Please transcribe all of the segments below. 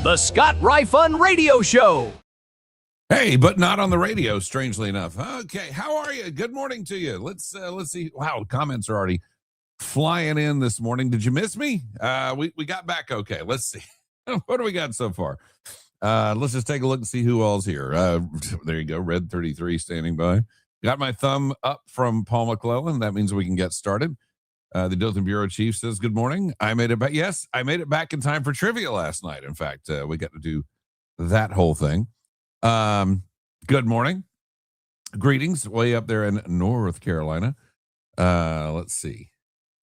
The Scott Ryfun Radio Show. Hey, but not on the radio, strangely enough. Okay, how are you? Good morning to you. Let's see. Wow, comments are already flying in this morning. Did you miss me? We got back okay. Let's see. What do we got so far? Let's just take a look and see who all's here. There you go, Red 33 standing by. Got my thumb up from Paul McClellan. That means we can get started. The Dothan Bureau Chief says, good morning. I made it back. Yes, I made it back in time for trivia last night. In fact, we got to do that whole thing. Good morning. Greetings way up there in North Carolina. Let's see.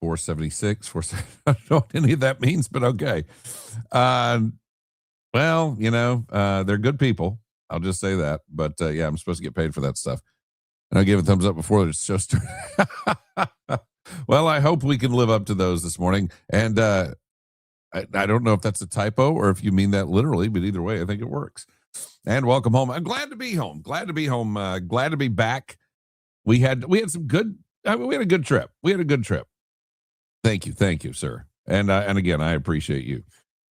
476, 470. I don't know what any of that means, but okay. Well, you know, they're good people. I'll just say that. But yeah, I'm supposed to get paid for that stuff. And I gave a thumbs up before the show started. Well, I hope we can live up to those this morning. And I don't know if that's a typo or if you mean that literally, but either way, I think it works. And welcome home. I'm glad to be home. Glad to be home. Glad to be back. We had some good. We had a good trip. Thank you, sir. And again, I appreciate you.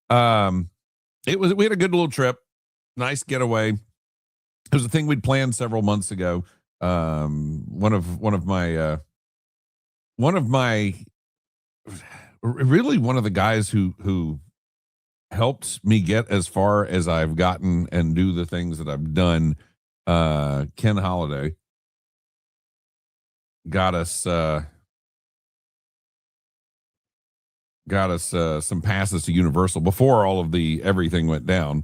We had a good little trip. Nice getaway. It was a thing we'd planned several months ago. One of my guys who helped me get as far as I've gotten and do the things that I've done. Ken Holiday got us some passes to Universal before all of everything went down.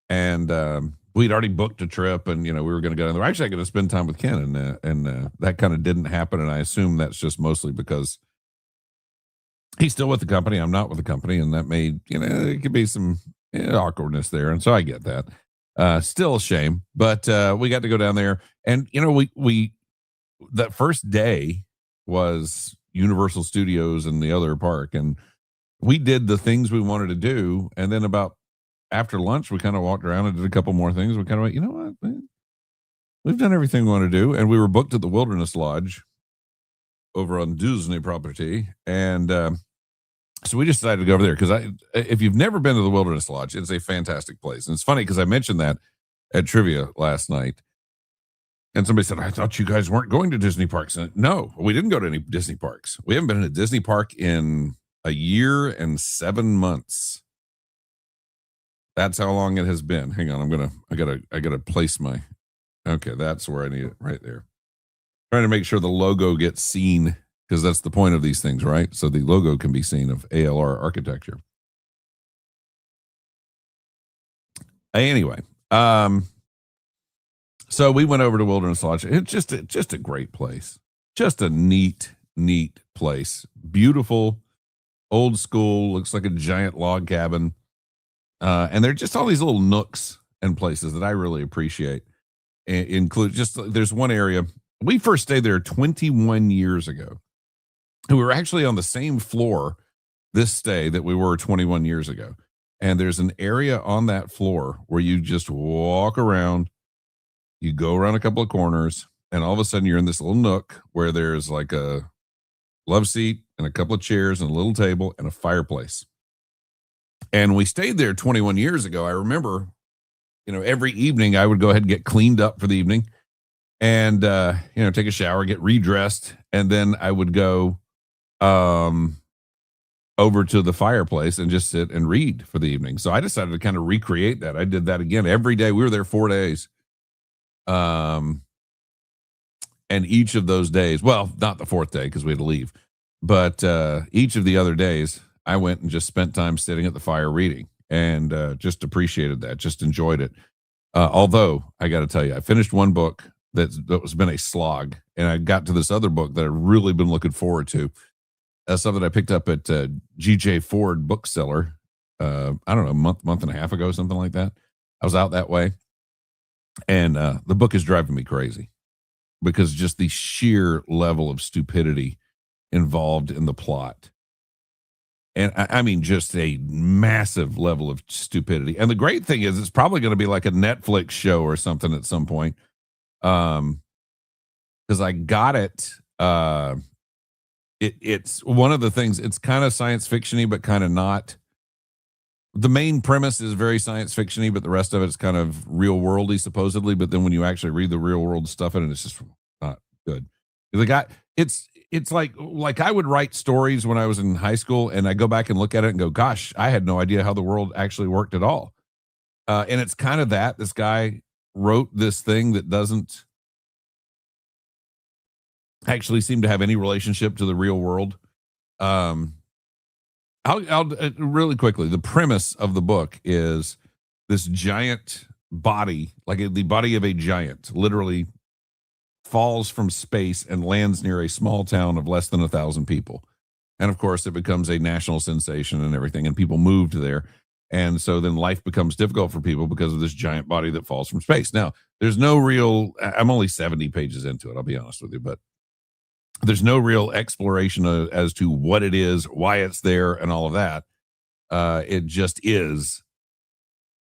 And, we'd already booked a trip and, you know, we were going to go down there. Actually, I got to spend time with Ken and that kind of didn't happen. And I assume that's just mostly because he's still with the company. I'm not with the company. And that made, you know, it could be some awkwardness there. And so I get that. Still a shame, but we got to go down there and, you know, we that first day was Universal Studios and the other park. And we did the things we wanted to do. And then after lunch, we kind of walked around and did a couple more things. We kind of went, you know what, man? We've done everything we want to do. And we were booked at the Wilderness Lodge over on Disney property. And so we just decided to go over there because if you've never been to the Wilderness Lodge, it's a fantastic place. And it's funny because I mentioned that at trivia last night. And somebody said, I thought you guys weren't going to Disney parks. And no, we didn't go to any Disney parks. We haven't been in a Disney park in a year and 7 months. That's how long it has been. Hang on, I gotta place my, okay, that's where I need it, right there. Trying to make sure the logo gets seen, because that's the point of these things, right? So the logo can be seen of ALR Architecture. Anyway, so we went over to Wilderness Lodge. It's just a great place. Just a neat place. Beautiful, old school, looks like a giant log cabin. And they're just all these little nooks and places that I really appreciate. Include there's one area. We first stayed there 21 years ago. And we were actually on the same floor this stay that we were 21 years ago. And there's an area on that floor where you just walk around, you go around a couple of corners, and all of a sudden you're in this little nook where there's like a love seat and a couple of chairs and a little table and a fireplace. And we stayed there 21 years ago. I remember, you know, every evening I would go ahead and get cleaned up for the evening and, you know, take a shower, get redressed. And then I would go over to the fireplace and just sit and read for the evening. So I decided to kind of recreate that. I did that again every day. We were there 4 days. And each of those days, well, not the fourth day because we had to leave, but each of the other days, I went and just spent time sitting at the fire reading and just appreciated that, just enjoyed it. Although I got to tell you, I finished one book that was been a slog, and I got to this other book that I've really been looking forward to. Something I picked up at G.J. Ford Bookseller, I don't know, month and a half ago, something like that. I was out that way, and the book is driving me crazy because just the sheer level of stupidity involved in the plot. And I mean, just a massive level of stupidity. And the great thing is it's probably going to be like a Netflix show or something at some point. Because I got it. It's one of the things, it's kind of science fiction-y, but kind of not. the main premise is very science fictiony, but the rest of it's kind of real worldy, supposedly. But then when you actually read the real world stuff in it, it's just not good. The guy, it's like I would write stories when I was in high school, and I go back and look at it and go, "Gosh, I had no idea how the world actually worked at all." And it's kind of that this guy wrote this thing that doesn't actually seem to have any relationship to the real world. I'll really quickly. The premise of the book is this giant body, like the body of a giant, literally falls from space and lands near a small town of less than 1,000 people. And of course, it becomes a national sensation and everything, and people moved there. And so then life becomes difficult for people because of this giant body that falls from space. Now, there's no real, I'm only 70 pages into it, I'll be honest with you, but there's no real exploration as to what it is, why it's there, and all of that. It just is.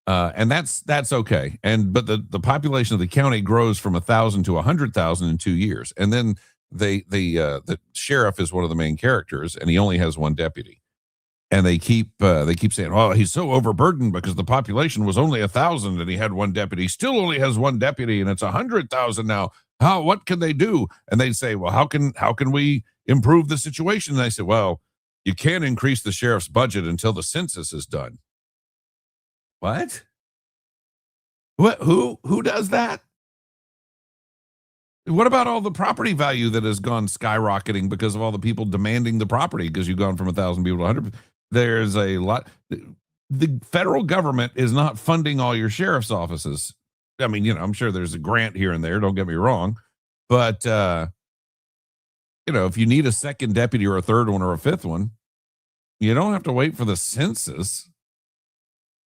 And that's okay. But the population of the county grows from 1,000 to 100,000 in 2 years. And then the sheriff is one of the main characters, and he only has one deputy. And they keep saying, "Oh, he's so overburdened because the population was only 1,000 and he had one deputy. He still only has one deputy, and it's 100,000 now. What can they do?" And they say, "Well, how can we improve the situation?" And I said, "Well, you can't increase the sheriff's budget until the census is done." What? What? Who does that? What about all the property value that has gone skyrocketing because of all the people demanding the property because you've gone from 1,000 people to 100? There's a lot. The federal government is not funding all your sheriff's offices. I mean, I'm sure there's a grant here and there. Don't get me wrong. But, if you need a second deputy or a third one or a fifth one, you don't have to wait for the census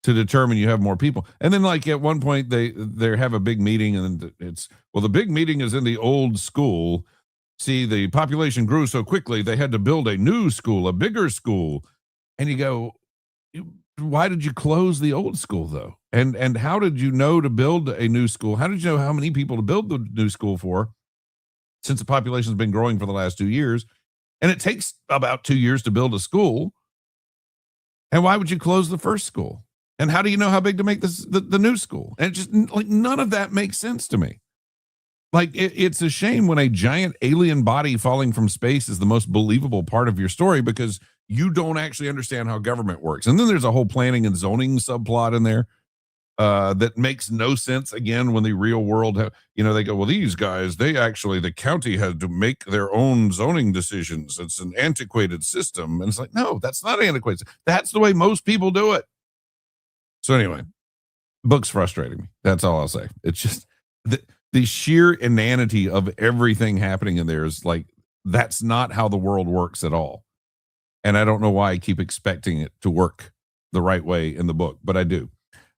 to determine you have more people. And then like at one point they have a big meeting, and the big meeting is in the old school. See, the population grew so quickly they had to build a new school, a bigger school. And you go, why did you close the old school though? And how did you know to build a new school? How did you know how many people to build the new school for, since the population's been growing for the last 2 years? And it takes about 2 years to build a school. And why would you close the first school? And how do you know how big to make the new school? And just like none of that makes sense to me. Like it's a shame when a giant alien body falling from space is the most believable part of your story, because you don't actually understand how government works. And then there's a whole planning and zoning subplot in there that makes no sense. Again, when the real world, they go, well, these guys, the county had to make their own zoning decisions. It's an antiquated system. And it's like, no, that's not antiquated. That's the way most people do it. So anyway, book's frustrating me. That's all I'll say. It's just the sheer inanity of everything happening in there is like, that's not how the world works at all. And I don't know why I keep expecting it to work the right way in the book, but I do.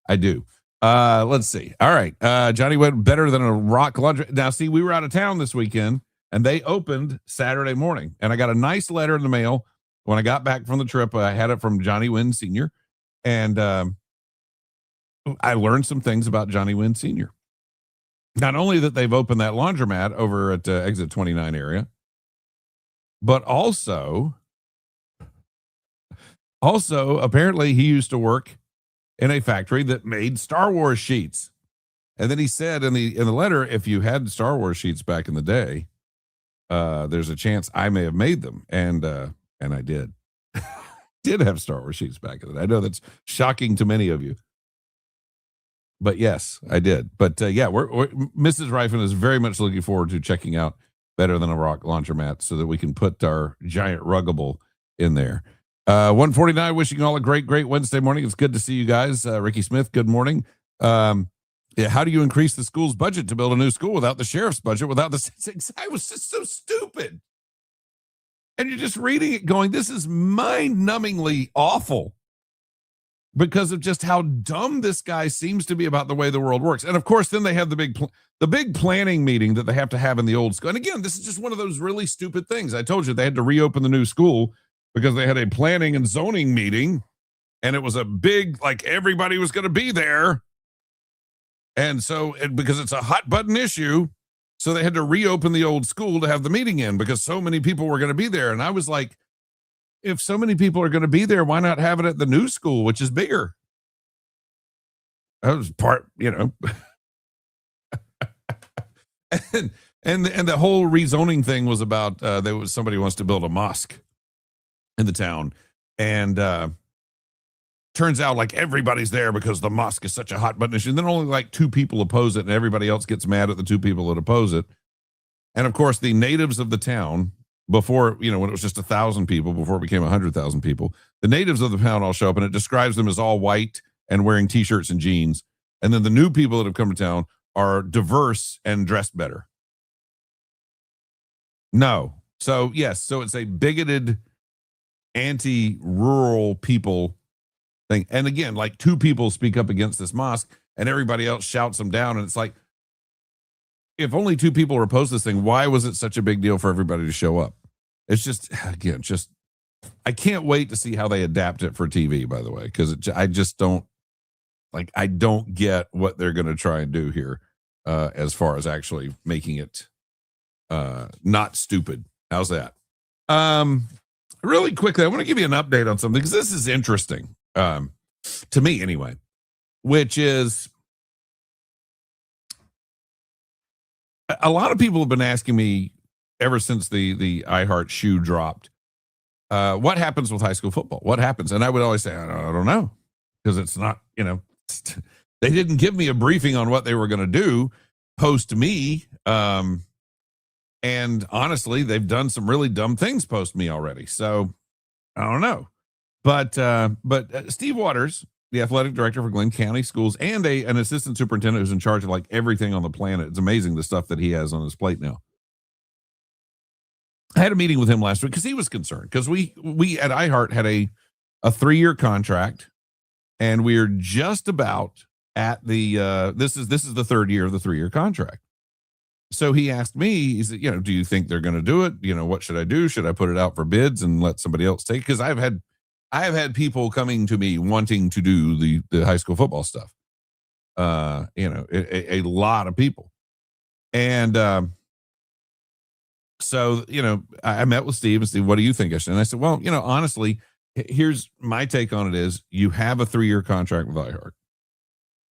Let's see. All right. Johnny went better than a rock laundry. Now, see, we were out of town this weekend and they opened Saturday morning, and I got a nice letter in the mail when I got back from the trip. I had it from Johnny Wynn Sr. And I learned some things about Johnny Wynn Sr. Not only that they've opened that laundromat over at exit 29 area, but also apparently he used to work in a factory that made Star Wars sheets. And then he said in the letter, if you had Star Wars sheets back in the day, there's a chance I may have made them. And I did. Did have Star Wars sheets back in the day. I know that's shocking to many of you. But yes, I did. But we're Mrs. Rifen is very much looking forward to checking out Better Than a Rock Laundromat so that we can put our giant ruggable in there. 149, wishing you all a great Wednesday morning. It's good to see you guys. Ricky Smith, good morning. How do you increase the school's budget to build a new school without the sheriff's budget, without the... I was just so stupid. And you're just reading it going, this is mind-numbingly awful, because of just how dumb this guy seems to be about the way the world works. And of course, then they have the big planning meeting that they have to have in the old school. And again, this is just one of those really stupid things. I told you they had to reopen the new school because they had a planning and zoning meeting, and it was a big, like everybody was going to be there. And so, because it's a hot button issue, so they had to reopen the old school to have the meeting in because so many people were going to be there. And I was like, if so many people are going to be there, why not have it at the new school, which is bigger? That was part, and and the whole rezoning thing was about there was somebody wants to build a mosque in the town, and turns out like everybody's there because the mosque is such a hot button issue. And then only like 2 people oppose it, and everybody else gets mad at the 2 people that oppose it. And of course, the natives of the town, before, when it was just 1,000 people, before it became 100,000 people, the natives of the town all show up, and it describes them as all white and wearing T-shirts and jeans. And then the new people that have come to town are diverse and dressed better. No. So, yes. So it's a bigoted, anti-rural people thing. And again, like 2 people speak up against this mosque and everybody else shouts them down. And it's like, if only 2 people are opposed to this thing, why was it such a big deal for everybody to show up? It's just, again, I can't wait to see how they adapt it for TV, by the way, because I just don't, I don't get what they're going to try and do here as far as actually making it not stupid. How's that? Really quickly, I want to give you an update on something because this is interesting to me anyway, which is a lot of people have been asking me ever since the iHeart shoe dropped, what happens with high school football? What happens? And I would always say, I don't know, because it's not, they didn't give me a briefing on what they were going to do post me. And honestly, they've done some really dumb things post me already. So I don't know. But Steve Waters, the athletic director for Glenn County Schools, and an assistant superintendent who's in charge of like everything on the planet. It's amazing the stuff that he has on his plate now. I had a meeting with him last week because he was concerned because we at iHeart had a 3-year contract, and we're just about at the this is the 3rd year of the 3-year contract. So he asked me, he said, do you think they're going to do it? What should I do? Should I put it out for bids and let somebody else take? Because I have had people coming to me wanting to do the high school football stuff. A lot of people. And so, I met with Steve and Steve, what do you think? And I said, well, honestly, here's my take on it is you have a 3-year contract with iHeart.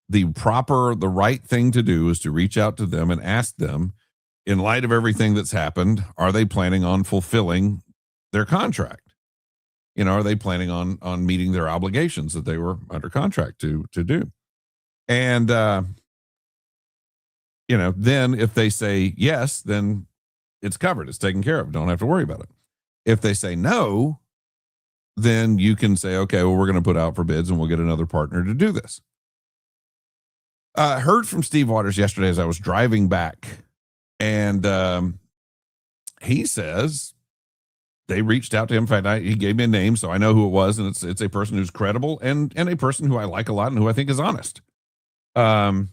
The right thing to do is to reach out to them and ask them, in light of everything that's happened, are they planning on fulfilling their contract? Are they planning on meeting their obligations that they were under contract to do? And, then if they say yes, then it's covered. It's taken care of. Don't have to worry about it. If they say no, then you can say, okay, well, we're going to put out for bids and we'll get another partner to do this. Heard from Steve Waters yesterday as I was driving back, and he says they reached out to him. In fact, he gave me a name, so I know who it was, and it's a person who's credible and a person who I like a lot and who I think is honest. You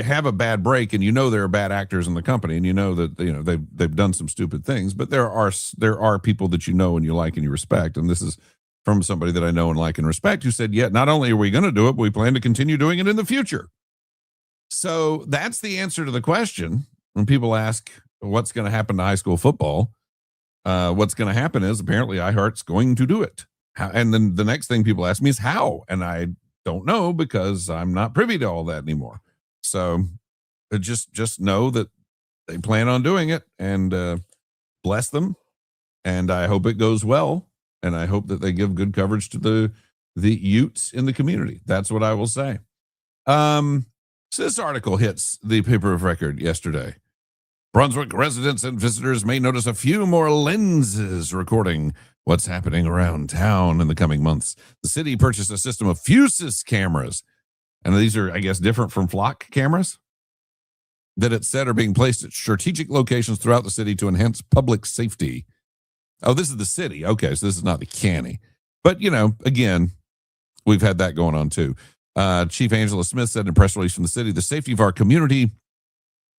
have a bad break, and there are bad actors in the company, and that they've done some stupid things, but there are people that and you like and you respect, and this is from somebody that I know and like and respect, who said, yeah, not only are we going to do it, but we plan to continue doing it in the future. So that's the answer to the question. When people ask what's going to happen to high school football, what's going to happen is apparently iHeart's going to do it. And then the next thing people ask me is how, and I don't know because I'm not privy to all that anymore. So just know that they plan on doing it, and bless them. And I hope it goes well. And I hope that they give good coverage to the Utes in the community. That's what I will say. So this article hits the paper of record yesterday. Brunswick residents and visitors may notice a few more lenses recording what's happening around town in the coming months. The city purchased a system of Fusus cameras. And these are, I guess, different from flock cameras that it said are being placed at strategic locations throughout the city to enhance public safety. Oh, this is the city. Okay, so this is not the county. But, again, we've had that going on too. Chief Angela Smith said in a press release from the city, the safety of our community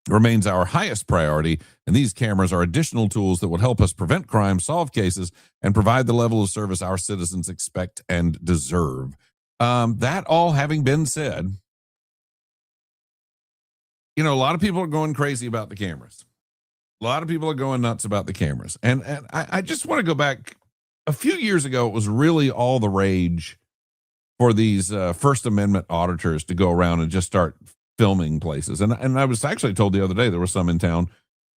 remains our highest priority, and these cameras are additional tools that will help us prevent crime, solve cases, and provide the level of service our citizens expect and deserve. That all having been said, a lot of people are going crazy about the cameras. A lot of people are going nuts about the cameras. And I just want to go back a few years ago. It was really all the rage for these First Amendment auditors to go around and just start filming places. And I was actually told the other day there were some in town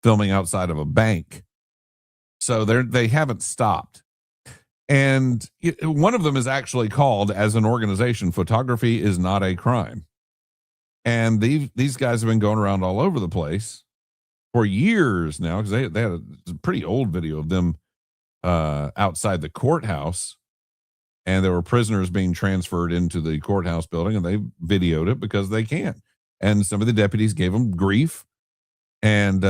filming outside of a bank. So they haven't stopped. And one of them is actually called, as an organization, Photography is Not a Crime. And these guys have been going around all over the place for years now, because they had a pretty old video of them outside the courthouse, and there were prisoners being transferred into the courthouse building, and they videoed it because they can. And some of the deputies gave them grief and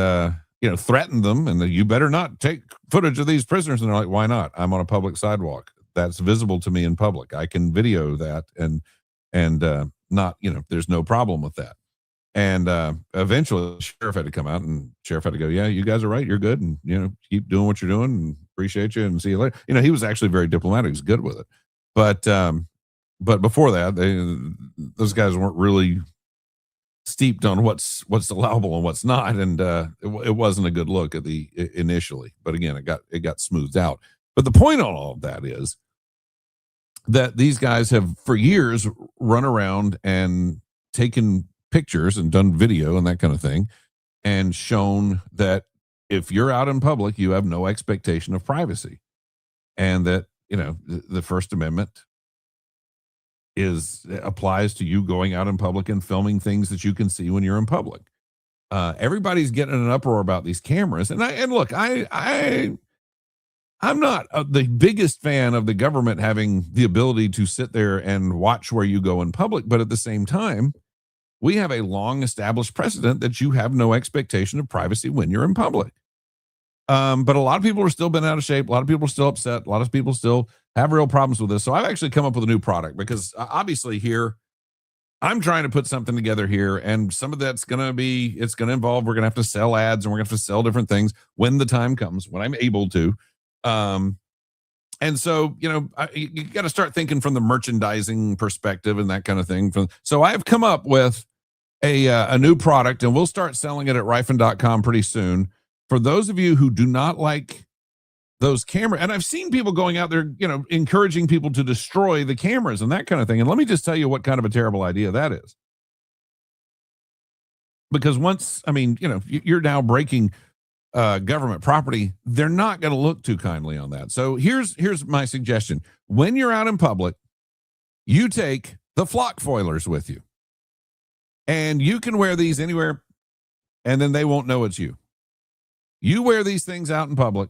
threatened them, and you better not take footage of these prisoners. And they're like, why not? I'm on a public sidewalk. That's visible to me in public. I can video that and not, there's no problem with that. And eventually the sheriff had to come out, and sheriff had to go, yeah, you guys are right. You're good. And, keep doing what you're doing, and appreciate you, and see you later. He was actually very diplomatic. He's good with it. But before that, those guys weren't really steeped on what's allowable and what's not. And it wasn't a good look at the initially, but again, it got smoothed out. But the point on all of that is that these guys have for years run around and taken pictures and done video and that kind of thing, and shown that if you're out in public, you have no expectation of privacy, and that the First Amendment applies to you going out in public and filming things that you can see when you're in public. Everybody's getting in an uproar about these cameras, and look, I'm not the biggest fan of the government having the ability to sit there and watch where you go in public, but at the same time, we have a long established precedent that you have no expectation of privacy when you're in public. But a lot of people are still bent out of shape. A lot of people are still upset. A lot of people still have real problems with this. So I've actually come up with a new product, because obviously here I'm trying to put something together here, and some of that's going to involve, we're going to have to sell ads, and we're going to have to sell different things when the time comes, when I'm able to. And so, you got to start thinking from the merchandising perspective and that kind of thing. So I've come up with a new product, and we'll start selling it at Rifin.com pretty soon. For those of you who do not like those cameras, and I've seen people going out there, encouraging people to destroy the cameras and that kind of thing. And let me just tell you what kind of a terrible idea that is. Because you're now breaking government property, they're not going to look too kindly on that. So here's my suggestion. When you're out in public, you take the flock foilers with you, and you can wear these anywhere, and then they won't know it's you. You wear these things out in public,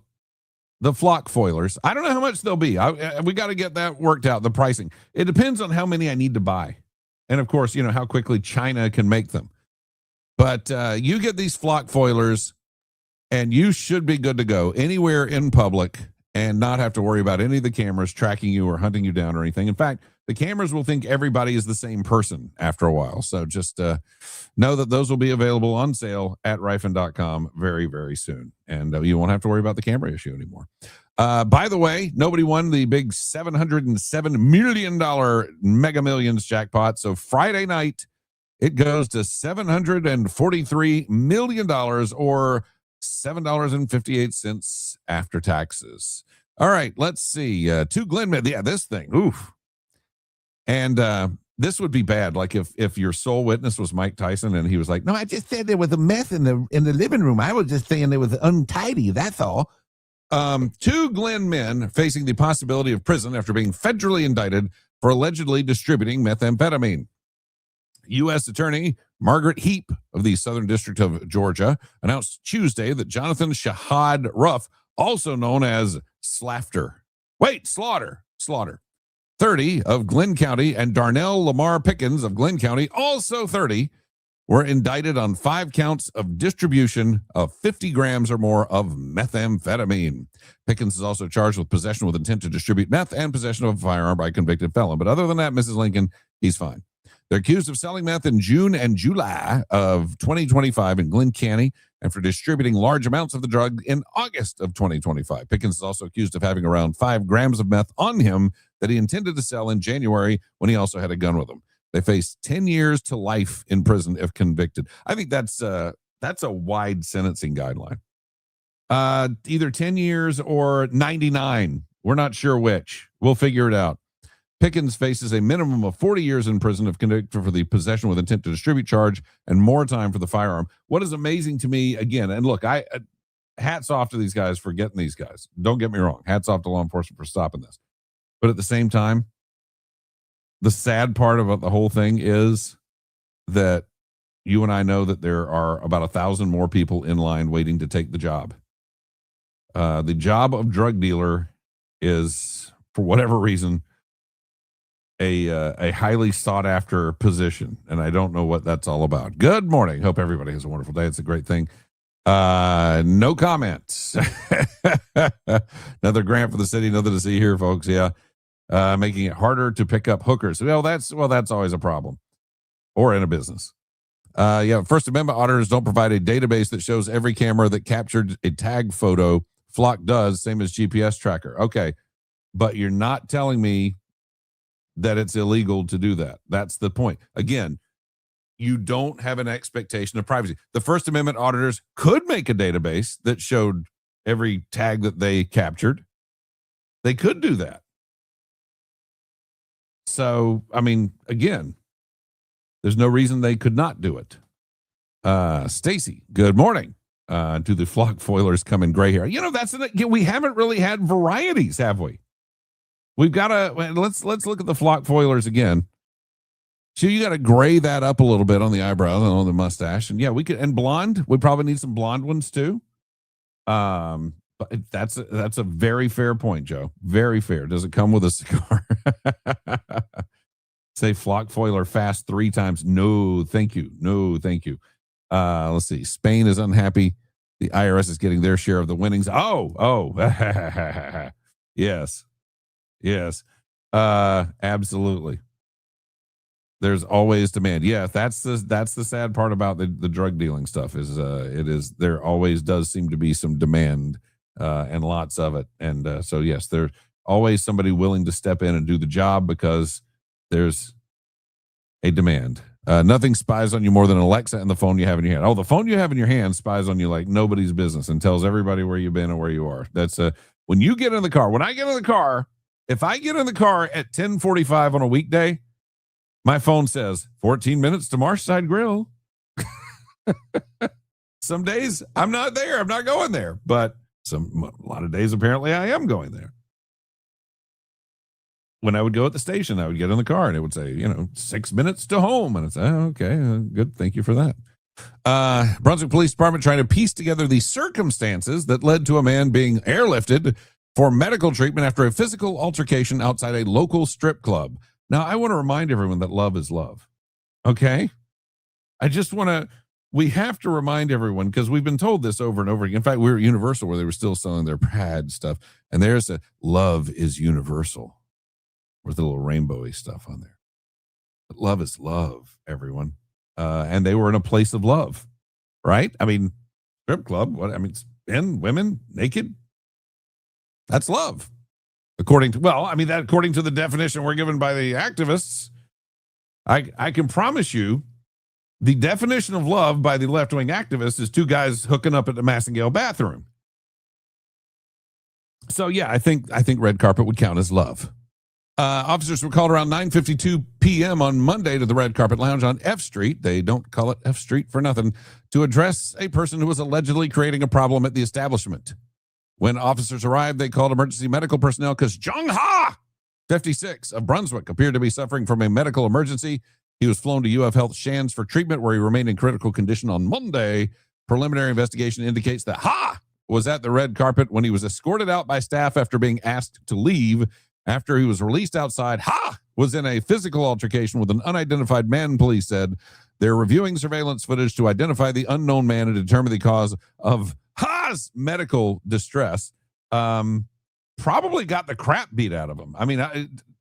the flock foilers. I don't know how much they'll be. We got to get that worked out, the pricing. It depends on how many I need to buy. And of course, how quickly China can make them. But you get these flock foilers, and you should be good to go anywhere in public and not have to worry about any of the cameras tracking you or hunting you down or anything. In fact, the cameras will think everybody is the same person after a while. So just know that those will be available on sale at Rifin.com very, very soon. And you won't have to worry about the camera issue anymore. By the way, nobody won the big $707 million Mega Millions jackpot. So Friday night, it goes to $743 million, or $7.58 after taxes. All right, let's see. To Glenn, this thing. Oof. And this would be bad. Like if your sole witness was Mike Tyson, and he was like, "No, I just said there was a mess in the living room. I was just saying it was untidy. That's all." Two Glenn men facing the possibility of prison after being federally indicted for allegedly distributing methamphetamine. U.S. Attorney Margaret Heap of the Southern District of Georgia announced Tuesday that Jonathan Shahad Ruff, also known as Slaughter, 30 of Glenn County, and Darnell Lamar Pickens of Glenn County, also 30, were indicted on 5 counts of distribution of 50 grams or more of methamphetamine. Pickens is also charged with possession with intent to distribute meth and possession of a firearm by a convicted felon. But other than that, Mrs. Lincoln, he's fine. They're accused of selling meth in June and July of 2025 in Glenn County, and for distributing large amounts of the drug in August of 2025. Pickens is also accused of having around 5 grams of meth on him that he intended to sell in January, when he also had a gun with him. They face 10 years to life in prison if convicted. I think that's a wide sentencing guideline. Either 10 years or 99. We're not sure which. We'll figure it out. Pickens faces a minimum of 40 years in prison if convicted for the possession with intent to distribute charge and more time for the firearm. What is amazing to me, again, and look, hats off to these guys for getting these guys. Don't get me wrong. Hats off to law enforcement for stopping this. But at the same time, the sad part about the whole thing is that you and I know that there are about 1,000 more people in line waiting to take the job. The job of drug dealer is, for whatever reason, a highly sought after position, and I don't know what that's all about. Good morning. Hope everybody has a wonderful day. It's a great thing. No comments. Another grant for the city. Nothing to see here, folks. Yeah. Making it harder to pick up hookers. That's always a problem, or in a business. First Amendment auditors don't provide a database that shows every camera that captured a tag photo. Flock does, same as GPS tracker. Okay, but you're not telling me that it's illegal to do that. That's the point. Again, you don't have an expectation of privacy. The First Amendment auditors could make a database that showed every tag that they captured. They could do that. So, I mean, again, there's no reason they could not do it. Stacy, good morning. To the flock foilers come in gray hair. We haven't really had varieties, have we? We've got to, let's look at the flock foilers again. So you got to gray that up a little bit on the eyebrows and on the mustache. And yeah, and blonde, we probably need some blonde ones too. But that's a very fair point, Joe. Very fair. Does it come with a cigar? Say flock foiler fast 3 times. No, thank you. No, thank you. Let's see. Spain is unhappy. The IRS is getting their share of the winnings. Oh. Yes. Absolutely. There's always demand. Yeah, that's the sad part about the drug dealing stuff is there always does seem to be some demand and lots of it. And so yes, there's always somebody willing to step in and do the job because there's a demand. Nothing spies on you more than Alexa and the phone you have in your hand. Oh, the phone you have in your hand spies on you like nobody's business and tells everybody where you've been and where you are. That's when you get in the car. When I get in the car, if I get in the car at 10:45 on a weekday, my phone says 14 minutes to Marshside Grill. Some days I'm not there. I'm not going there. But a lot of days, apparently, I am going there. When I would go at the station, I would get in the car and it would say, 6 minutes to home. And it's, okay, good. Thank you for that. Brunswick Police Department trying to piece together the circumstances that led to a man being airlifted for medical treatment after a physical altercation outside a local strip club. Now, I want to remind everyone that love is love. Okay? We have to remind everyone, because we've been told this over and over again. In fact, we were at Universal where they were still selling their pad stuff. And there's love is universal with the little rainbowy stuff on there. But love is love, everyone. And they were in a place of love, right? I mean, strip club, men, women, naked. That's love. According to the definition we're given by the activists. I can promise you the definition of love by the left-wing activists is 2 guys hooking up at the Massengale bathroom. So yeah, I think red carpet would count as love. Officers were called around 9:52 p.m. on Monday to the Red Carpet Lounge on F Street. They don't call it F Street for nothing, to address a person who was allegedly creating a problem at the establishment. When officers arrived, they called emergency medical personnel because Jung Ha, 56, of Brunswick, appeared to be suffering from a medical emergency. He was flown to UF Health Shands for treatment, where he remained in critical condition on Monday. Preliminary investigation indicates that Ha was at the red carpet when he was escorted out by staff after being asked to leave. After he was released outside, Ha was in a physical altercation with an unidentified man, police said. They're reviewing surveillance footage to identify the unknown man and determine the cause of Ha's medical distress. Probably got the crap beat out of him. I mean,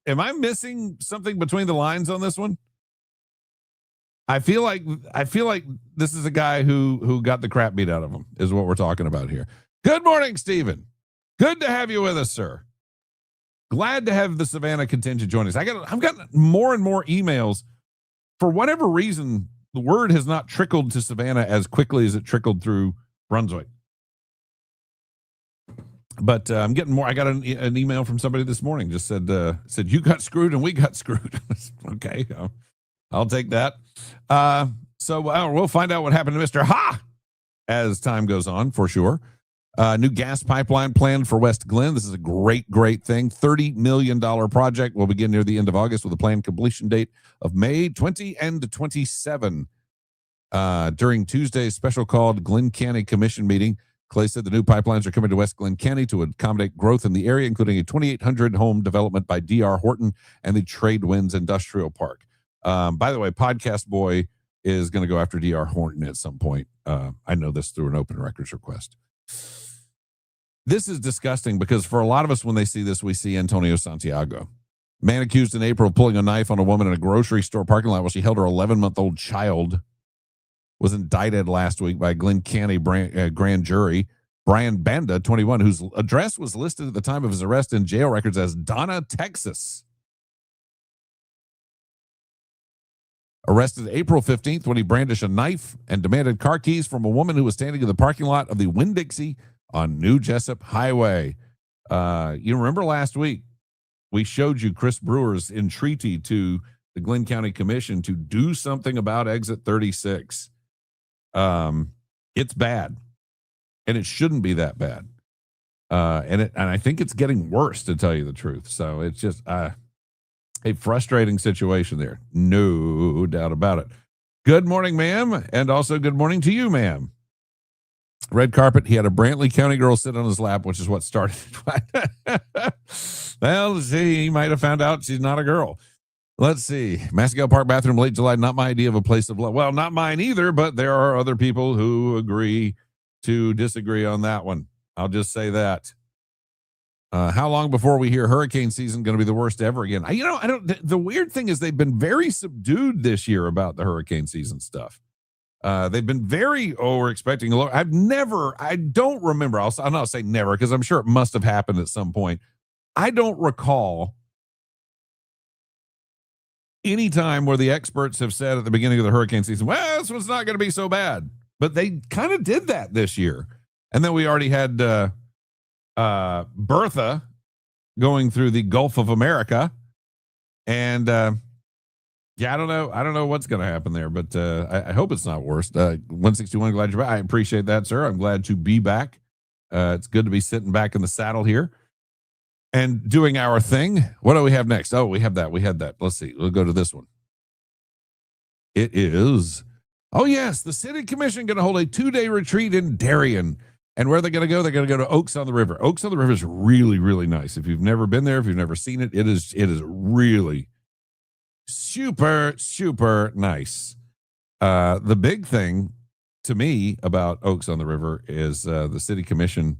am I missing something between the lines on this one? I feel like this is a guy who got the crap beat out of him, is what we're talking about here. Good morning, Stephen. Good to have you with us, sir. Glad to have the Savannah contingent join us. I've gotten more and more emails. For whatever reason, the word has not trickled to Savannah as quickly as it trickled through Brunswick. But I'm getting more. I got an email from somebody this morning. Just said you got screwed and we got screwed. Okay, I'll take that. So we'll find out what happened to Mr. Ha as time goes on for sure. New gas pipeline planned for West Glen. This is a great thing. $30 million project will begin near the end of August with a planned completion date of May 20 and 27. During Tuesday's special called Glen County Commission meeting, Clay said the new pipelines are coming to West Glen County to accommodate growth in the area, including a 2,800 home development by D.R. Horton and the Tradewinds Industrial Park. By the way, Podcast Boy is going to go after D.R. Horton at some point. I know this through an open records request. This is disgusting because for a lot of us, when they see this, we see Antonio Santiago. Man accused in April of pulling a knife on a woman in a grocery store parking lot while she held her 11-month-old child was indicted last week by Glen County grand jury. Brian Banda, 21, whose address was listed at the time of his arrest in jail records as Donna, Texas. Arrested April 15th when he brandished a knife and demanded car keys from a woman who was standing in the parking lot of the Winn-Dixie on New Jessup Highway. You remember last week, we showed you Chris Brewer's entreaty to the Glen County Commission to do something about Exit 36. It's bad, and it shouldn't be that bad. And I think it's getting worse, to tell you the truth. So it's just a frustrating situation there. No doubt about it. Good morning, ma'am. And also good morning to you, ma'am. Red carpet. He had a Brantley County girl sit on his lap, which is what started it. Well, see, he might have found out she's not a girl. Let's see. Massaguell Park bathroom, late July. Not my idea of a place of love. Well, not mine either, but there are other people who agree to disagree on that one. I'll just say that. How long before we hear hurricane season going to be the worst ever again? The weird thing is they've been very subdued this year about the hurricane season stuff. They've been very, we're expecting a low. I don't remember. I'll not say never because I'm sure it must have happened at some point. I don't recall any time where the experts have said at the beginning of the hurricane season, well, this one's not going to be so bad. But they kind of did that this year. And then we already had Bertha going through the Gulf of America. And I don't know what's going to happen there, but I hope it's not worse. 161, glad you're back. I appreciate that, sir. I'm glad to be back. It's good to be sitting back in the saddle here and doing our thing. What do we have next? Oh, we had that. Let's see. We'll go to this one. It is, yes, the city commission going to hold a 2-day retreat in Darien. And where are they going to go? They're going to go to Oaks on the River. Oaks on the River is really, really nice. If you've never been there, if you've never seen it, it is really super, super nice. The big thing to me about Oaks on the River is the city commission.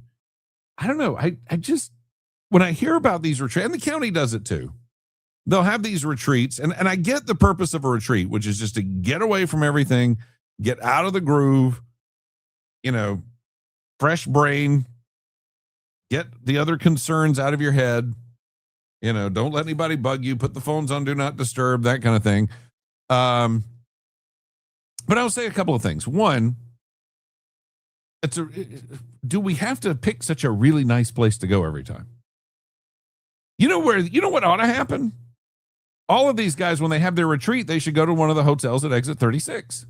I don't know. I just, when I hear about these retreats, and the county does it too, they'll have these retreats. And I get the purpose of a retreat, which is just to get away from everything, get out of the groove, fresh brain, get the other concerns out of your head. Don't let anybody bug you. Put the phones on do not disturb, that kind of thing. But I'll say a couple of things. One, do we have to pick such a really nice place to go every time? You know what ought to happen? All of these guys, when they have their retreat, they should go to one of the hotels at Exit 36.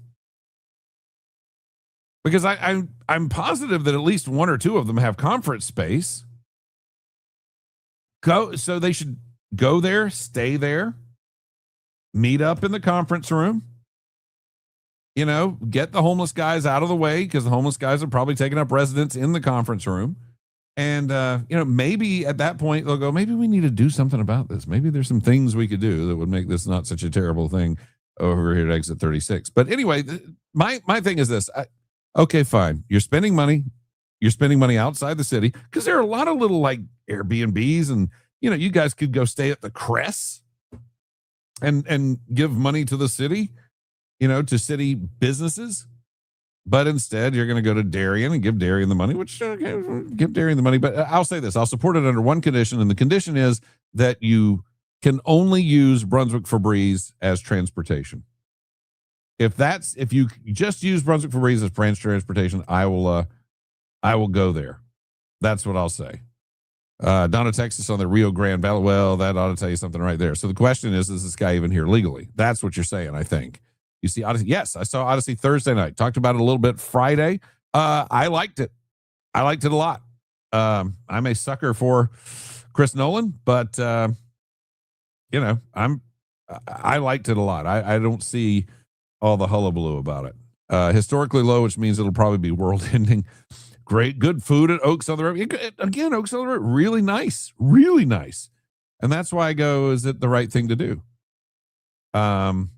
Because I'm positive that at least one or two of them have conference space. So they should go there, stay there, meet up in the conference room, get the homeless guys out of the way because the homeless guys are probably taking up residence in the conference room. And, maybe at that point they'll go, maybe we need to do something about this. Maybe there's some things we could do that would make this not such a terrible thing over here at Exit 36. But anyway, my thing is this. Okay, fine. You're spending money outside the city because there are a lot of little like Airbnbs and, you guys could go stay at the Cress and give money to the city, to city businesses. But instead, you're going to go to Darien and give Darien the money, which give Darien the money. But I'll say this. I'll support it under one condition. And the condition is that you can only use Brunswick Febreze as transportation. If you just use Brunswick Febreze as transportation, I will go there. That's what I'll say. Donna, Texas on the Rio Grande Valley. Well, that ought to tell you something right there. So the question is this guy even here legally? That's what you're saying, I think. You see Odyssey? Yes, I saw Odyssey Thursday night. Talked about it a little bit Friday. I liked it. I liked it a lot. I'm a sucker for Chris Nolan, but you know, I liked it a lot. I don't see all the hullabaloo about it. Historically low, which means it'll probably be world ending. Great, good food at Oaks on the Road. Again, Oaks on the Road, really nice, really nice. And that's why I go, is it the right thing to do? Can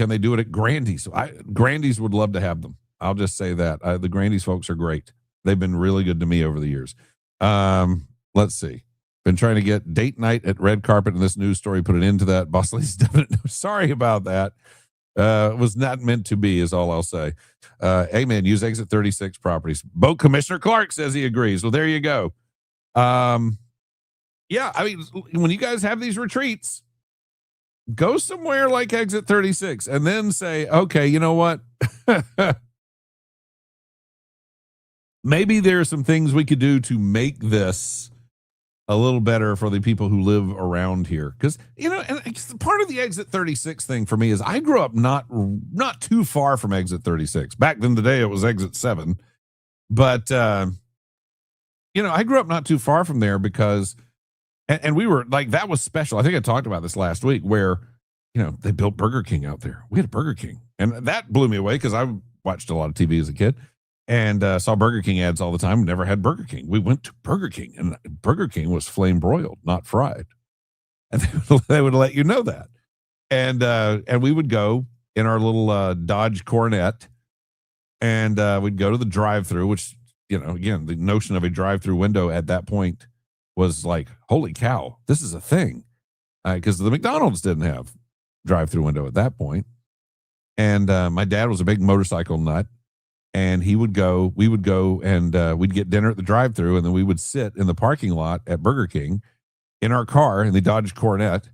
they do it at Grandy's? Grandy's would love to have them. I'll just say that. The Grandy's folks are great. They've been really good to me over the years. Let's see. Been trying to get date night at Red Carpet in this news story, put it into that. Boss Lady's definite. Sorry about that. It was not meant to be, is all I'll say. Amen. Use Exit 36 properties. Boat Commissioner Clark says he agrees. Well, there you go. Yeah, I mean, when you guys have these retreats, go somewhere like Exit 36 and then say, okay, you know what? Maybe there are some things we could do to make this a little better for the people who live around here. Because, you know, and part of the Exit 36 thing for me is I grew up not too far from Exit 36. Back in the day, it was Exit 7. But, you know, I grew up not too far from there because, and we were like, that was special. I think I talked about this last week where, you know, they built Burger King out there. We had a Burger King. And that blew me away because I watched a lot of TV as a kid. And saw Burger King ads all the time. Never had Burger King. We went to Burger King, and Burger King was flame broiled, not fried. And they would let you know that. And we would go in our little Dodge Coronet, and we'd go to the drive-through, which, you know, again, the notion of a drive-through window at that point was like, holy cow, this is a thing. Because the McDonald's didn't have drive-through window at that point. And my dad was a big motorcycle nut. And we would go, and we'd get dinner at the drive-thru, and then we would sit in the parking lot at Burger King in our car in the Dodge Coronet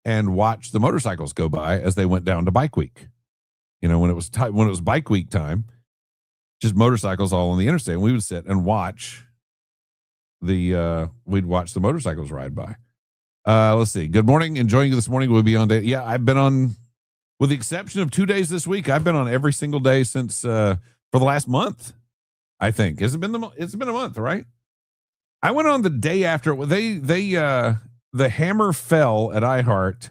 and watch the motorcycles go by as they went down to Bike Week. You know, when it was Bike Week time, just motorcycles all on the interstate. And we would sit and watch we'd watch the motorcycles ride by. Let's see. Good morning. Enjoying you this morning. We'll be on day. Yeah, I've been on, with the exception of 2 days this week, I've been on every single day since for the last month, I think. It's been a month, right? I went on the day after the hammer fell at iHeart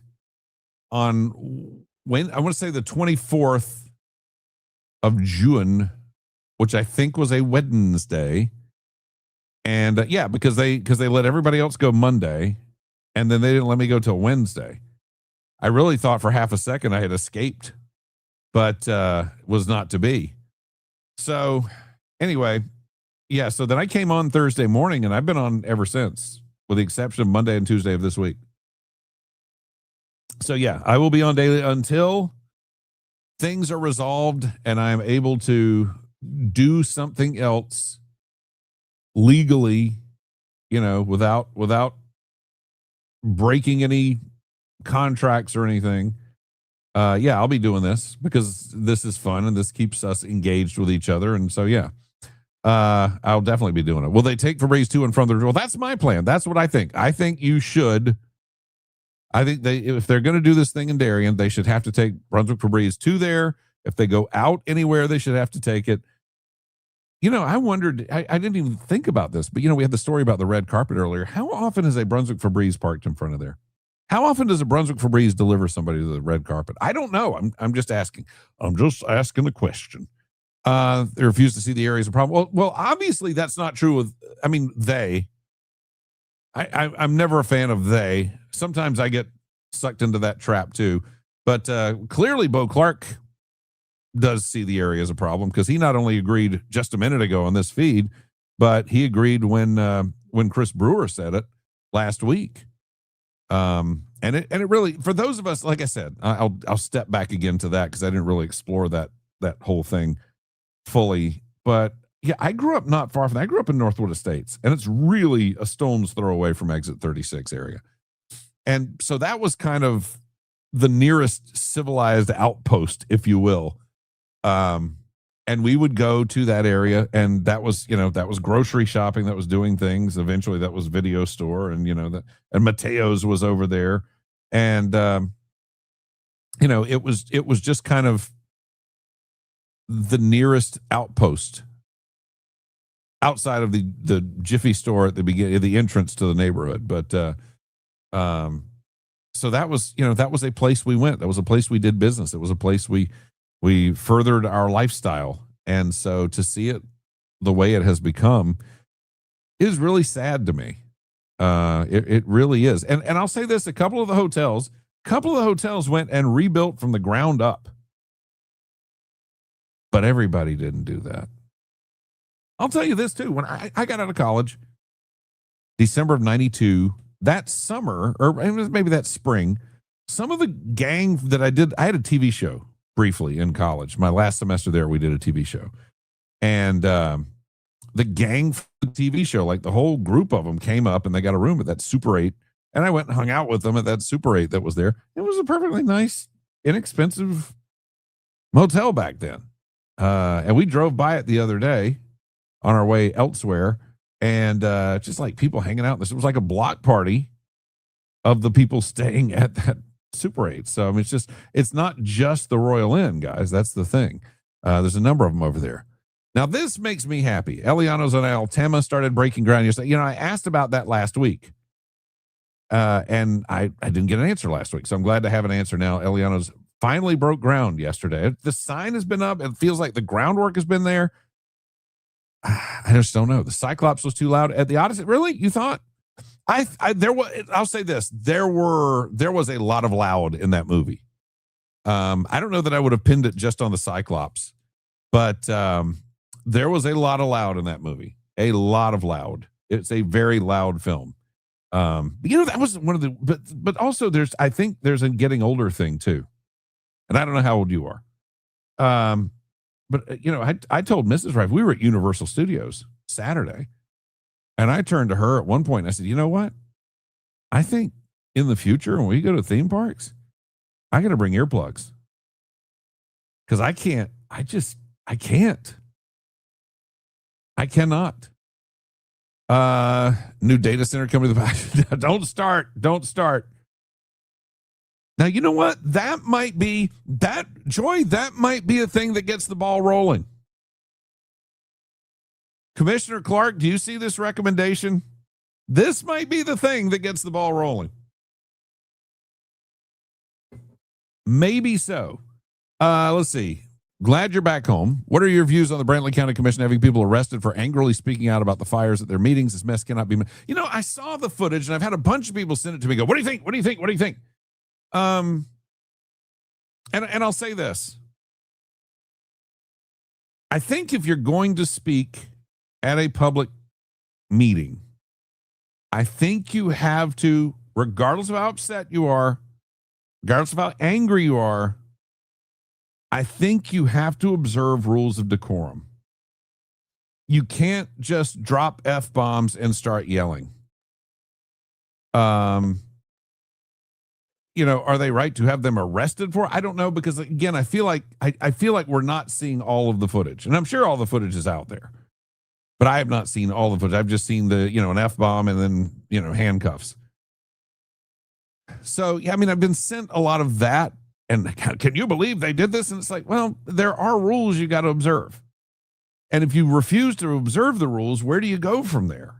on when I want to say the 24th of June, which I think was a Wednesday. And yeah, because they let everybody else go Monday, and then they didn't let me go till Wednesday. I really thought for half a second I had escaped, but was not to be. So anyway, yeah, so then I came on Thursday morning, and I've been on ever since, with the exception of Monday and Tuesday of this week. So yeah, I will be on daily until things are resolved and I'm able to do something else legally, you know, without breaking any contracts or anything. Yeah, I'll be doing this because this is fun and this keeps us engaged with each other. And so, yeah, I'll definitely be doing it. Will they take Febreze to and from the, well, that's my plan. That's what I think. I think you should. I think if they're going to do this thing in Darien, they should have to take Brunswick Febreze to there. If they go out anywhere, they should have to take it. You know, I wondered, I didn't even think about this, but you know, we had the story about the red carpet earlier. How often is a Brunswick Febreze parked in front of there? How often does a Brunswick Febreze deliver somebody to the red carpet? I don't know. I'm just asking. I'm just asking a question. They refuse to see the area as a problem. Well, obviously that's not true with, I mean, they. I'm never a fan of they. Sometimes I get sucked into that trap too. But clearly Bo Clark does see the area as a problem because he not only agreed just a minute ago on this feed, but he agreed when Chris Brewer said it last week. And it really, for those of us, like I said, I'll step back again to that because I didn't really explore that whole thing fully. But yeah, I grew up not far from that. I grew up in Northwood Estates, and it's really a stone's throw away from Exit 36 area. And so that was kind of the nearest civilized outpost, if you will. And and we would go to that area, and that was, that was grocery shopping, that was doing things. Eventually that was video store, and and Mateo's was over there. And it was just kind of the nearest outpost outside of the Jiffy store at the beginning, the entrance to the neighborhood. But so that was, that was a place we went. That was a place we did business. It was a place we furthered our lifestyle. And so to see it the way it has become is really sad to me. It really is. And I'll say this, a couple of the hotels went and rebuilt from the ground up. But everybody didn't do that. I'll tell you this too. When I got out of college, December of 92, that summer, or maybe that spring, some of the gang that I had a TV show briefly in college. My last semester there, we did a TV show. And the gang for the TV show, like the whole group of them came up and they got a room at that Super 8. And I went and hung out with them at that Super 8 that was there. It was a perfectly nice, inexpensive motel back then. And we drove by it the other day on our way elsewhere, and just like people hanging out. It was like a block party of the people staying at that Super 8. So I mean, it's not just the Royal Inn, guys. That's the thing. There's a number of them over there. Now this makes me happy. Eliano's on Altama started breaking ground yesterday. I asked about that last week, and I didn't get an answer last week. So I'm glad to have an answer now. Eliano's finally broke ground yesterday. The sign has been up. It feels like the groundwork has been there. I just don't know. The Cyclops was too loud at the Odyssey. Really? You thought? I'll say this. There was a lot of loud in that movie. I don't know that I would have pinned it just on the Cyclops, but there was a lot of loud in that movie. A lot of loud. It's a very loud film. That was one of the, but also I think there's a getting older thing too. And I don't know how old you are. But I told Mrs. Rife, we were at Universal Studios Saturday, and I turned to her at one point and I said, you know what? I think in the future, when we go to theme parks, I got to bring earplugs. Because I cannot. New data center coming to the back. Don't start. Now, you know what? That might be a thing that gets the ball rolling. Commissioner Clark, do you see this recommendation? This might be the thing that gets the ball rolling. Maybe so. Let's see. Glad you're back home. What are your views on the Brantley County Commission having people arrested for angrily speaking out about the fires at their meetings? This mess cannot be. I saw the footage, and I've had a bunch of people send it to me. Go, what do you think? What do you think? What do you think? And I'll say this. I think if you're going to speak at a public meeting, I think you have to, regardless of how upset you are, regardless of how angry you are, I think you have to observe rules of decorum. You can't just drop F-bombs and start yelling. Are they right to have them arrested for? I don't know, because again, I feel like we're not seeing all of the footage, and I'm sure all the footage is out there, but I have not seen all the footage. I've just seen an F-bomb and then, handcuffs. So, yeah, I mean, I've been sent a lot of that, and can you believe they did this? And it's like, well, there are rules you got to observe. And if you refuse to observe the rules, where do you go from there?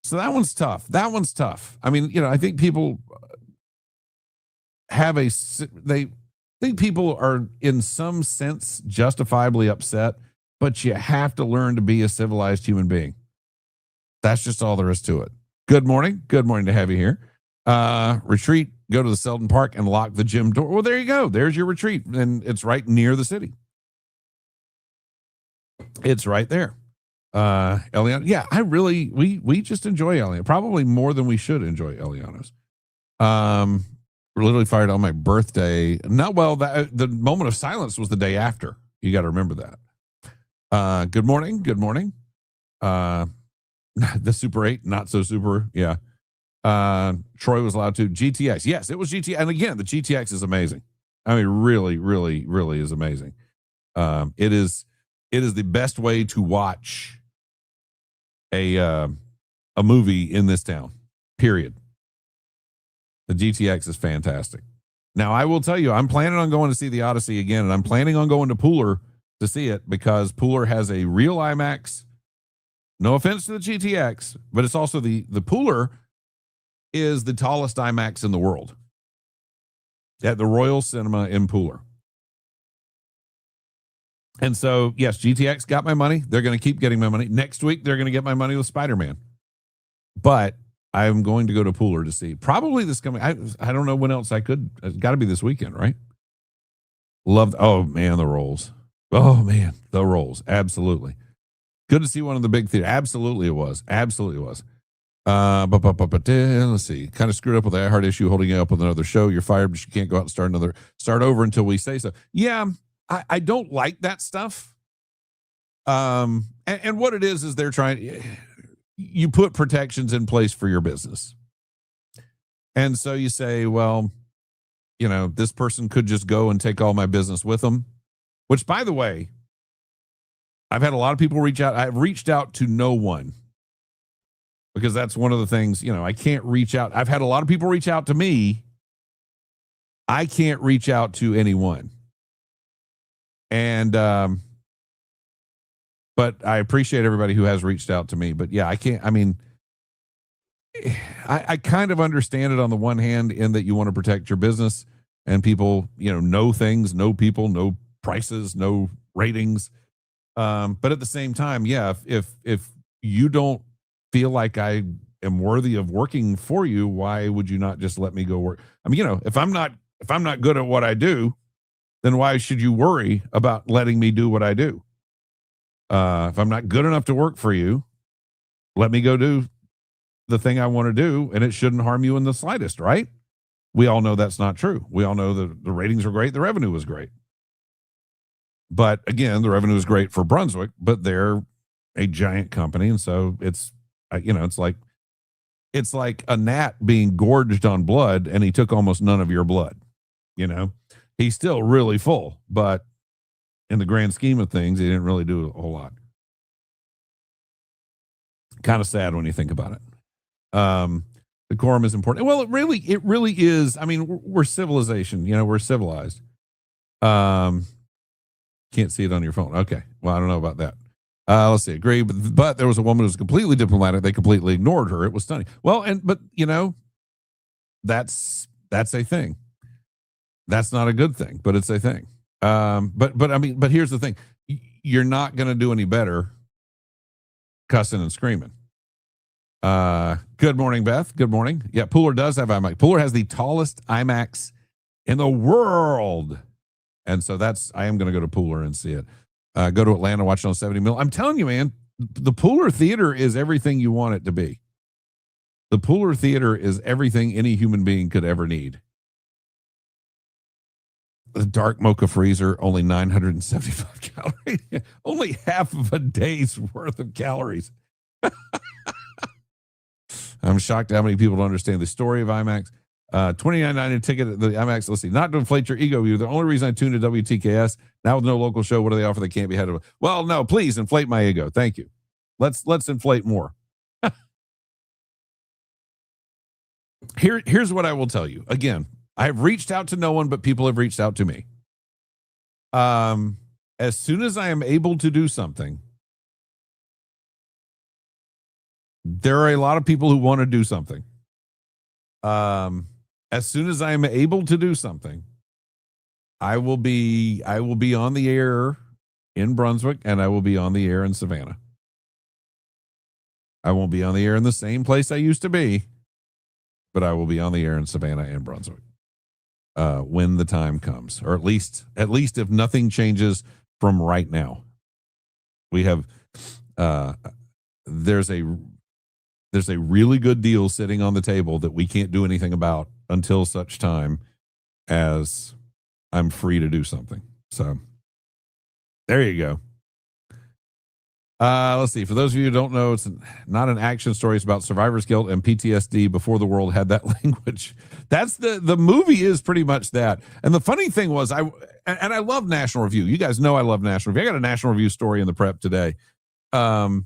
So that one's tough. I mean, I think people think people are in some sense justifiably upset, but you have to learn to be a civilized human being. That's just all there is to it. Good morning to have you here. Retreat, go to the Selden Park and lock the gym door. Well, there you go. There's your retreat, and it's right near the city. It's right there. Eliana, yeah, we just enjoy Eliana, probably more than we should enjoy Eliana's. Literally fired on my birthday. The moment of silence was the day after. You got to remember that. Good morning. The Super 8, not so super. Yeah. Troy was allowed to. GTX. Yes, it was GTX. And again, the GTX is amazing. I mean, really, really, really is amazing. It is It is the best way to watch a movie in this town. Period. The GTX is fantastic. Now, I will tell you, I'm planning on going to see the Odyssey again, and I'm planning on going to Pooler to see it because Pooler has a real IMAX. No offense to the GTX, but it's also the Pooler is the tallest IMAX in the world at the Royal Cinema in Pooler. And so, yes, GTX got my money. They're going to keep getting my money. Next week, they're going to get my money with Spider-Man. But I'm going to go to Pooler to see. Probably this coming. I don't know when else I could. It's got to be this weekend, right? Oh, man, the rolls. Oh, man, the rolls. Absolutely. Good to see one of the big theaters. Absolutely it was. Absolutely it was. Let's see. Kind of screwed up with the iHeart issue, holding you up with another show. You're fired, but you can't go out and start over until we say so. Yeah, I don't like that stuff. And what it is they're trying, you put protections in place for your business. And so you say, well, this person could just go and take all my business with them, which, by the way, I've had a lot of people reach out. I've reached out to no one because that's one of the things, I can't reach out. I've had a lot of people reach out to me. I can't reach out to anyone. And, but I appreciate everybody who has reached out to me. But yeah, I can't. I mean, I kind of understand it on the one hand in that you want to protect your business and people, know things, know people, know prices, know ratings. But at the same time, yeah, if you don't feel like I am worthy of working for you, why would you not just let me go work? I mean, if I'm not good at what I do, then why should you worry about letting me do what I do? If I'm not good enough to work for you, let me go do the thing I want to do, and it shouldn't harm you in the slightest, right? We all know that's not true. We all know that the ratings were great, the revenue was great. But again, the revenue is great for Brunswick, but they're a giant company, and so it's it's like a gnat being gorged on blood, and he took almost none of your blood. He's still really full, but in the grand scheme of things, he didn't really do a whole lot. Kind of sad when you think about it. Decorum is important. Well, it really is. I mean, we're civilization. We're civilized. Can't see it on your phone. Okay. Well, I don't know about that. Let's see. Agree. But there was a woman who was completely diplomatic. They completely ignored her. It was stunning. Well, but that's a thing. That's not a good thing, but it's a thing. But here's the thing. You're not going to do any better cussing and screaming. Good morning, Beth. Good morning. Yeah, Pooler does have IMAX. Pooler has the tallest IMAX in the world. And so I am going to go to Pooler and see it. Go to Atlanta, watch it on 70 mil. I'm telling you, man, the Pooler Theater is everything you want it to be. The Pooler Theater is everything any human being could ever need. The dark mocha freezer, only 975 calories. Only half of a day's worth of calories. I'm shocked how many people don't understand the story of IMAX. $29.90 ticket at the IMAX. Let's see, not to inflate your ego, the only reason I tuned to WTKS now with no local show, what do they offer that can't be had? Well, no, please inflate my ego. Thank you. Let's inflate more. Here's what I will tell you. Again, I have reached out to no one, but people have reached out to me. As soon as I am able to do something, there are a lot of people who want to do something. As soon as I am able to do something, I will be on the air in Brunswick, and I will be on the air in Savannah. I won't be on the air in the same place I used to be, but I will be on the air in Savannah and Brunswick when the time comes, or at least if nothing changes from right now. We have there's a really good deal sitting on the table that we can't do anything about until such time as I'm free to do something. So there you go. Let's see. For those of you who don't know, it's not an action story. It's about survivor's guilt and PTSD before the world had that language. That's the movie is pretty much that. And the funny thing was, I love National Review. You guys know I love National Review. I got a National Review story in the prep today. And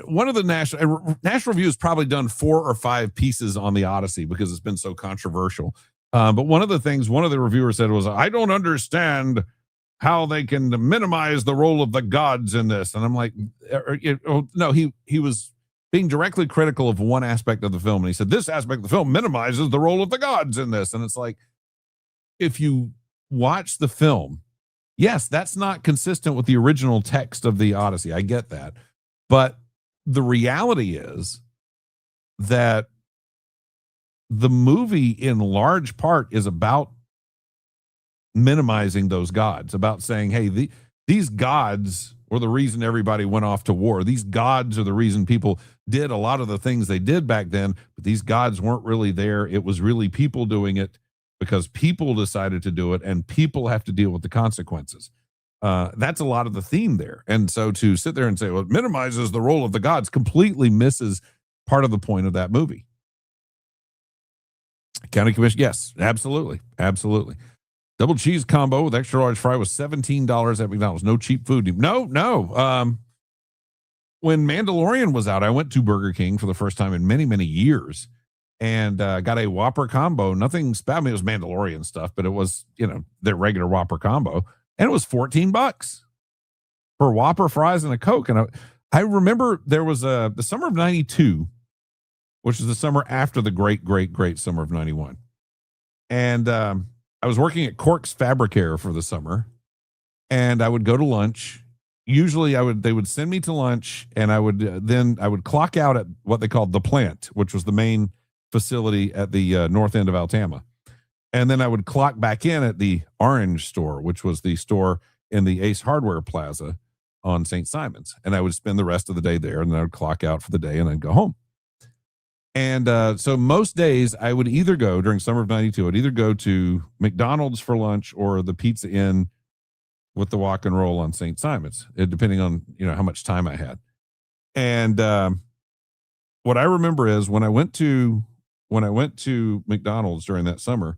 one of the National Review has probably done 4 or 5 pieces on the Odyssey because it's been so controversial. But one of the things one of the reviewers said was, I don't understand how they can minimize the role of the gods in this. And I'm like, no, he was being directly critical of one aspect of the film. And he said, this aspect of the film minimizes the role of the gods in this. And it's like, if you watch the film, yes, that's not consistent with the original text of the Odyssey. I get that. But the reality is that the movie in large part is about minimizing those gods, about saying, hey, these gods were the reason everybody went off to war. These gods are the reason people did a lot of the things they did back then, but these gods weren't really there. It was really people doing it because people decided to do it, and people have to deal with the consequences. That's a lot of the theme there. And so to sit there and say, well, it minimizes the role of the gods completely misses part of the point of that movie. County Commission, yes, absolutely. Absolutely. Double cheese combo with extra large fry was $17 at McDonald's. No cheap food. No. When Mandalorian was out, I went to Burger King for the first time in many, many years and got a Whopper combo. Nothing special. I mean, it was Mandalorian stuff, but it was, their regular Whopper combo. And it was $14 for Whopper fries and a Coke. And I remember there was the summer of 92, which is the summer after the great, great, great summer of 91. And I was working at Cork's Fabricare for the summer, and I would go to lunch. Usually they would send me to lunch, and I would clock out at what they called the plant, which was the main facility at the north end of Altama. And then I would clock back in at the Orange store, which was the store in the Ace Hardware Plaza on St. Simon's. And I would spend the rest of the day there, and then I would clock out for the day and then go home. And so most days I would either go during summer of 92, I'd either go to McDonald's for lunch or the Pizza Inn with the Walk and Roll on St. Simon's, depending on, how much time I had. And what I remember is when I went to McDonald's during that summer,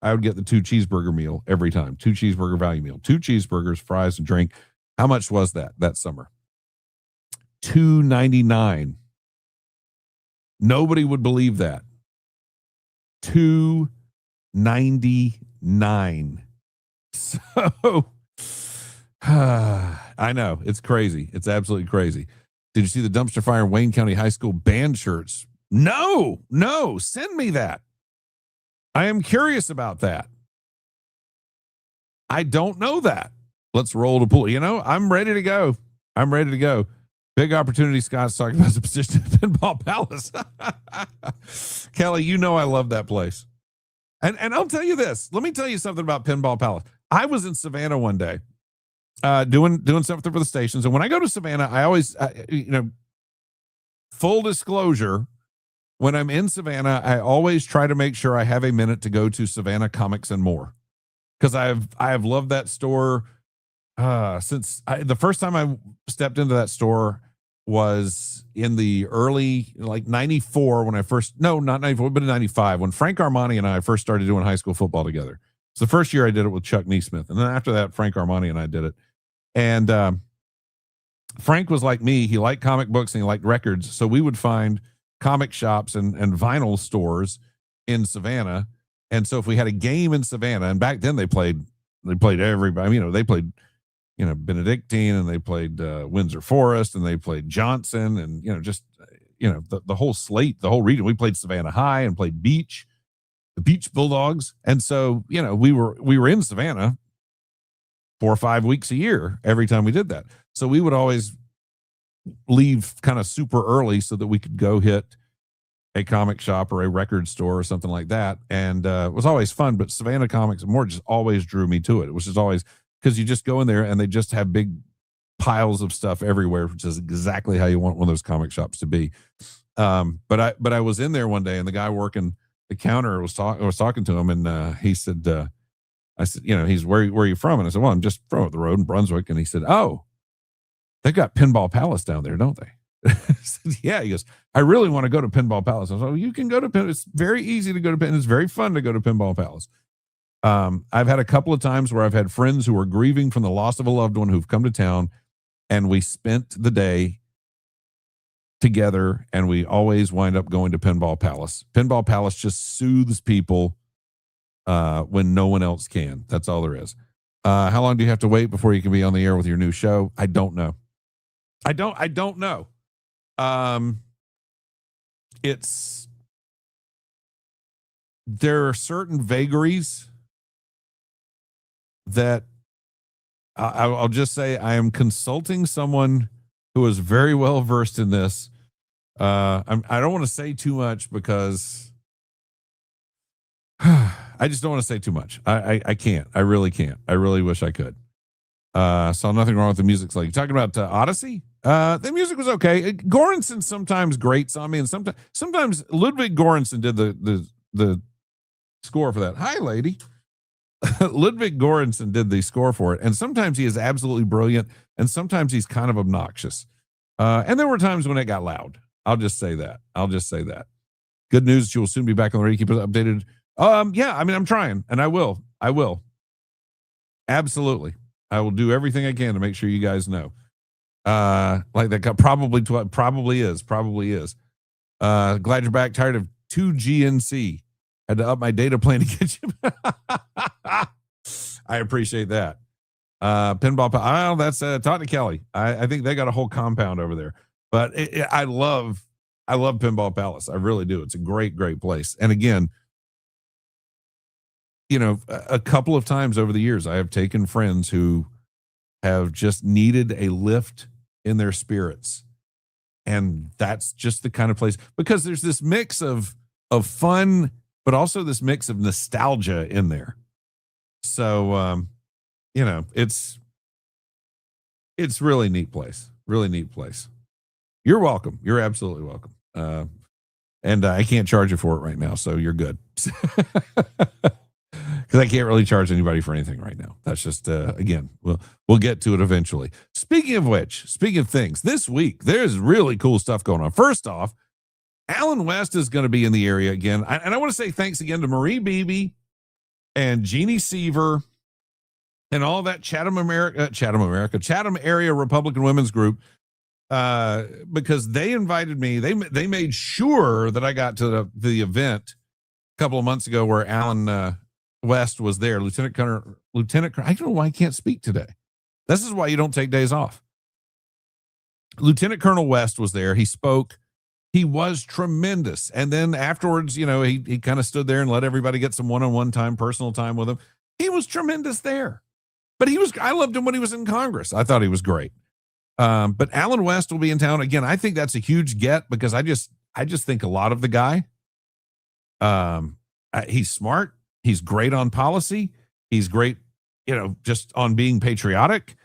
I would get the 2 cheeseburger meal every time, 2 cheeseburger value meal, 2 cheeseburgers, fries, and drink. How much was that summer? $2.99. Nobody would believe that. $2.99. So I know it's crazy. It's absolutely crazy. Did you see the dumpster fire in Wayne County High School band shirts? No. Send me that. I am curious about that. I don't know that. Let's roll to pool. I'm ready to go. Big opportunity. Scott's talking about the position at Pinball Palace. Kelly, I love that place. And I'll tell you this. Let me tell you something about Pinball Palace. I was in Savannah one day doing something for the stations. And when I go to Savannah, I always, full disclosure, when I'm in Savannah, I always try to make sure I have a minute to go to Savannah Comics and More. Because I have loved that store since the first time I stepped into that store was in the early, 94 when I first, no, not 94, but in 95, when Frank Armani and I first started doing high school football together. It's the first year I did it with Chuck Neesmith. And then after that, Frank Armani and I did it. And Frank was like me. He liked comic books and he liked records. So we would find comic shops and vinyl stores in Savannah. And so if we had a game in Savannah, and back then they played everybody, they played, Benedictine, and they played Windsor Forest, and they played Johnson, and, the whole slate, the whole region. We played Savannah High and played Beach, the Beach Bulldogs. And so, we were in Savannah 4 or 5 weeks a year every time we did that. So we would always leave kind of super early so that we could go hit a comic shop or a record store or something like that. And it was always fun, but Savannah Comics and More just always drew me to it. It was just always, because you just go in there and they just have big piles of stuff everywhere, which is exactly how you want one of those comic shops to be. But I was in there one day, and the guy working the counter I was talking to him, and he said, I said, he's where are you from? And I said, well, I'm just from up the road in Brunswick. And he said, oh, They've got Pinball Palace down there, don't they? Yeah, he goes, I really want to go to Pinball Palace. I was like, oh, you can go to Pinball. It's very easy to go to Pinball. It's very fun to go to Pinball Palace. I've had a couple of times where I've had friends who are grieving from the loss of a loved one who've come to town, and we spent the day together, and we always wind up going to Pinball Palace. Pinball Palace just soothes people when no one else can. That's all there is. How long do you have to wait before you can be on the air with your new show? I don't know. I don't know. There are certain vagaries that I'll just say I am consulting someone who is very well versed in this. I don't want to say too much because I just don't want to say too much. I can't. I really can't. I really wish I could. Saw nothing wrong with the music. Like talking about Odyssey. The music was okay. Göransson sometimes grates on me, and sometimes Ludwig Göransson did the score for that. Hi, lady. Ludwig Göransson did the score for it, and sometimes he is absolutely brilliant, and sometimes he's kind of obnoxious. And there were times when it got loud. I'll just say that. Good news, she will soon be back on the radio. Keep us updated. Yeah, I mean, I'm trying, and I will. Absolutely. I will do everything I can to make sure you guys know. Like that probably is. Glad you're back. Tired of 2GNC. Had to up my data plan to get you. I appreciate that. Pinball. Oh, that's talk to Kelly. I think they got a whole compound over there. But I love Pinball Palace. I really do. It's a great place. And again, a couple of times over the years, I have taken friends who have just needed a lift in their spirits. And that's just the kind of place, because there's this mix of fun, but also this mix of nostalgia in there. So, it's really neat place. Really neat place. You're welcome. You're absolutely welcome. And I can't charge you for it right now, so you're good. Because I can't really charge anybody for anything right now. That's just, again, we'll get to it eventually. Speaking of things, this week, there's really cool stuff going on. First off, Alan West is going to be in the area again. And I want to say thanks again to Marie Beebe and Jeannie Seaver and all that Chatham area Republican women's group, because they invited me. They made sure that I got to the event a couple of months ago where Alan West was there. Lieutenant Colonel. I don't know why I can't speak today. This is why you don't take days off. Lieutenant Colonel West was there. He spoke. He was tremendous. And then afterwards, he kind of stood there and let everybody get some one-on-one time, personal time with him. He was tremendous there. But I loved him when he was in Congress. I thought he was great. But Alan West will be in town again. I think that's a huge get, because I just think a lot of the guy. He's smart. He's great on policy. He's great, just on being patriotic.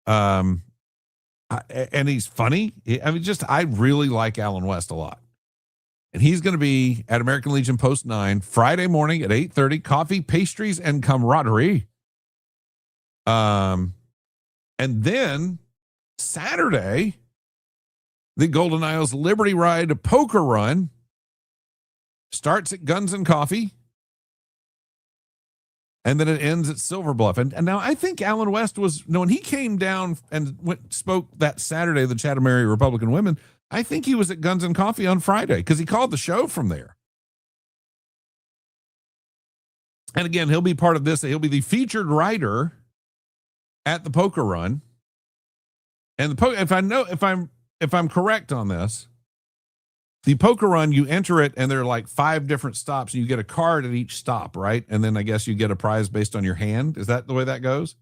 And he's funny. I really like Alan West a lot. And he's going to be at American Legion Post 9 Friday morning at 8:30. Coffee, pastries, and camaraderie. And then Saturday, the Golden Isles Liberty Ride Poker Run starts at Guns and Coffee. And then it ends at Silver Bluff. And now I think Alan West when he came down and spoke that Saturday, the Chatham area Republican women, I think he was at Guns and Coffee on Friday, because he called the show from there. And again, he'll be part of this. He'll be the featured writer at the Poker Run. And if I'm correct on this, the Poker Run, you enter it, and there are like 5 different stops, and you get a card at each stop, right? And then I guess you get a prize based on your hand. Is that the way that goes?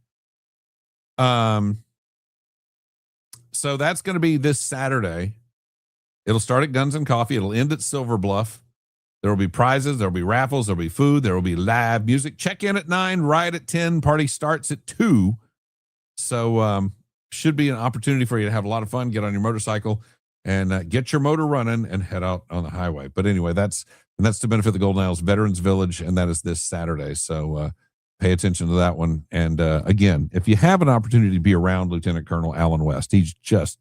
So that's going to be this Saturday. It'll start at Guns and Coffee. It'll end at Silver Bluff. There will be prizes. There will be raffles. There will be food. There will be live music. Check in at 9, ride at 10. Party starts at 2. So should be an opportunity for you to have a lot of fun, get on your motorcycle, and get your motor running and head out on the highway. But anyway, that's to benefit the Golden Isles Veterans Village, and that is this Saturday. So pay attention to that one. And again, if you have an opportunity to be around Lieutenant Colonel Alan West, he's just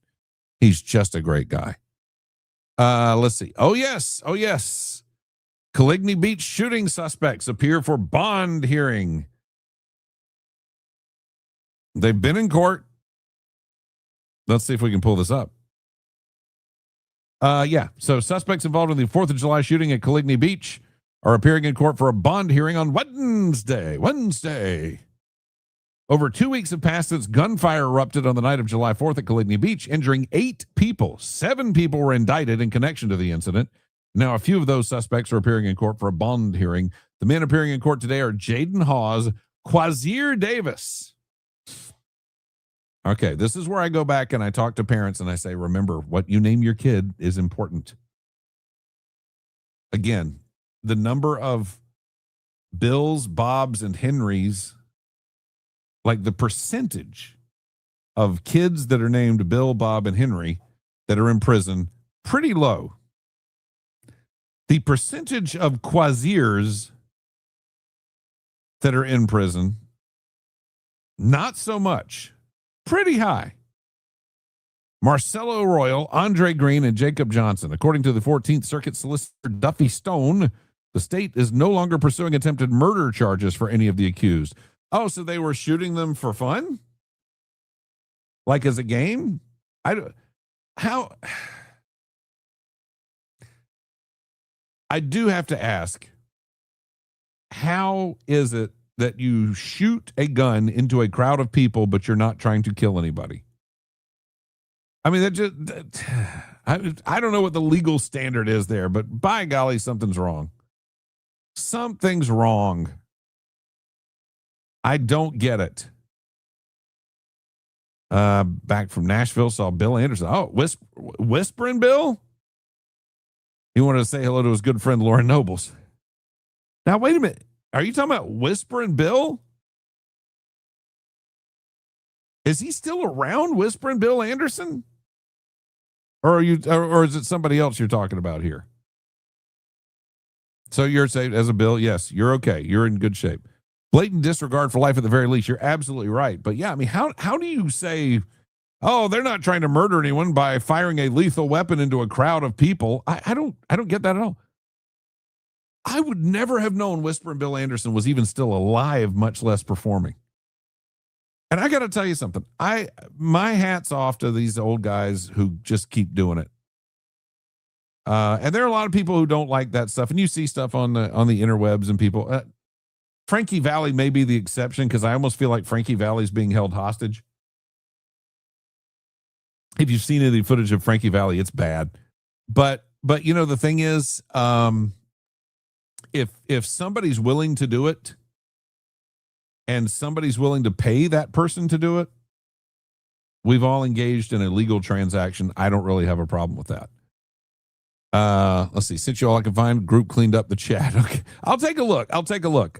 a great guy. Let's see. Oh yes. Coligny Beach shooting suspects appear for bond hearing. They've been in court. Let's see if we can pull this up. So suspects involved in the 4th of July shooting at Coligny Beach are appearing in court for a bond hearing on Wednesday. Over 2 weeks have passed since gunfire erupted on the night of July 4th at Coligny Beach, injuring 8 people. 7 people were indicted in connection to the incident. Now, a few of those suspects are appearing in court for a bond hearing. The men appearing in court today are Jaden Hawes, Quasier Davis. Okay, this is where I go back and I talk to parents and I say, remember, what you name your kid is important. Again, the number of Bills, Bobs, and Henrys, like the percentage of kids that are named Bill, Bob, and Henry that are in prison, pretty low. The percentage of Quasiers that are in prison, not so much, pretty high. Marcelo Royal, Andre Green, and Jacob Johnson. According to the 14th Circuit Solicitor Duffy Stone, the state is no longer pursuing attempted murder charges for any of the accused. Oh, so they were shooting them for fun? Like as a game? I do have to ask, how is it that you shoot a gun into a crowd of people, but you're not trying to kill anybody? I mean, I don't know what the legal standard is there, but by golly, something's wrong. Something's wrong. I don't get it. Back from Nashville, saw Bill Anderson. Oh, Whispering Bill? He wanted to say hello to his good friend Lauren Nobles. Now, wait a minute. Are you talking about Whispering Bill? Is he still around, Whispering Bill Anderson? Or is it somebody else you're talking about here? So you're saying, as a Bill, yes, you're okay. You're in good shape. Blatant disregard for life at the very least. You're absolutely right. But yeah, I mean, how do you say, oh, they're not trying to murder anyone by firing a lethal weapon into a crowd of people? I don't get that at all. I would never have known Whispering Bill Anderson was even still alive, much less performing. And I got to tell you something. My hat's off to these old guys who just keep doing it. And there are a lot of people who don't like that stuff. And you see stuff on the interwebs and people. Frankie Valli may be the exception because I almost feel like Frankie Valli is being held hostage. If you've seen any footage of Frankie Valli, it's bad. But you know, the thing is, if somebody's willing to do it and somebody's willing to pay that person to do it, we've all engaged in a legal transaction. I don't really have a problem with that. Let's see. Since you all I can find, group cleaned up the chat. Okay. I'll take a look.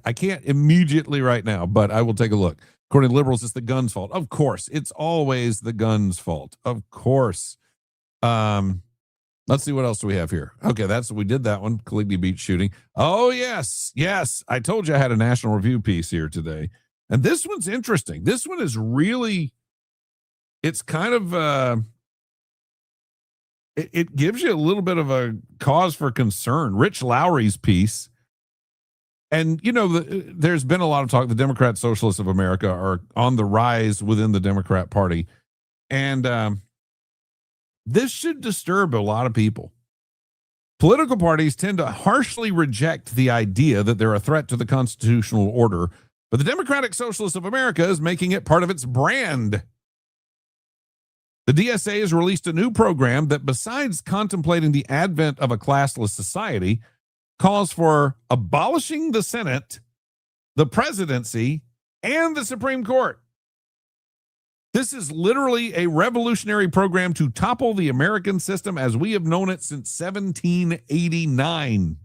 I can't immediately right now, but I will take a look. According to liberals, it's the gun's fault. Of course. It's always the gun's fault. Of course. Let's see, what else do we have here? Okay, we did that one. Coligny Beach shooting. Oh, yes. I told you I had a National Review piece here today. And this one's interesting. This one is really, it's kind of, it gives you a little bit of a cause for concern. Rich Lowry's piece. And, you know, there's been a lot of talk. The Democrat Socialists of America are on the rise within the Democrat Party. And, this should disturb a lot of people. Political parties tend to harshly reject the idea that they're a threat to the constitutional order, but the Democratic Socialists of America is making it part of its brand. The DSA has released a new program that, besides contemplating the advent of a classless society, calls for abolishing the Senate, the presidency, and the Supreme Court. This is literally a revolutionary program to topple the American system as we have known it since 1789.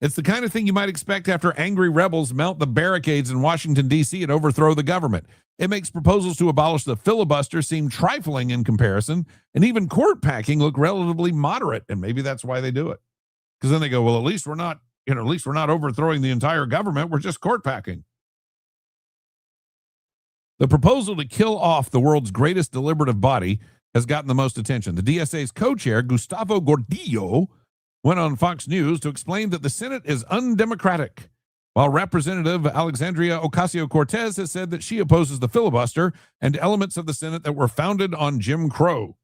It's the kind of thing you might expect after angry rebels mount the barricades in Washington, D.C. and overthrow the government. It makes proposals to abolish the filibuster seem trifling in comparison, and even court packing look relatively moderate, and maybe that's why they do it. Because then they go, well, at least we're not at least we're not overthrowing the entire government. We're just court packing. The proposal to kill off the world's greatest deliberative body has gotten the most attention. The DSA's co-chair, Gustavo Gordillo, went on Fox News to explain that the Senate is undemocratic, while Representative Alexandria Ocasio-Cortez has said that she opposes the filibuster and elements of the Senate that were founded on Jim Crow.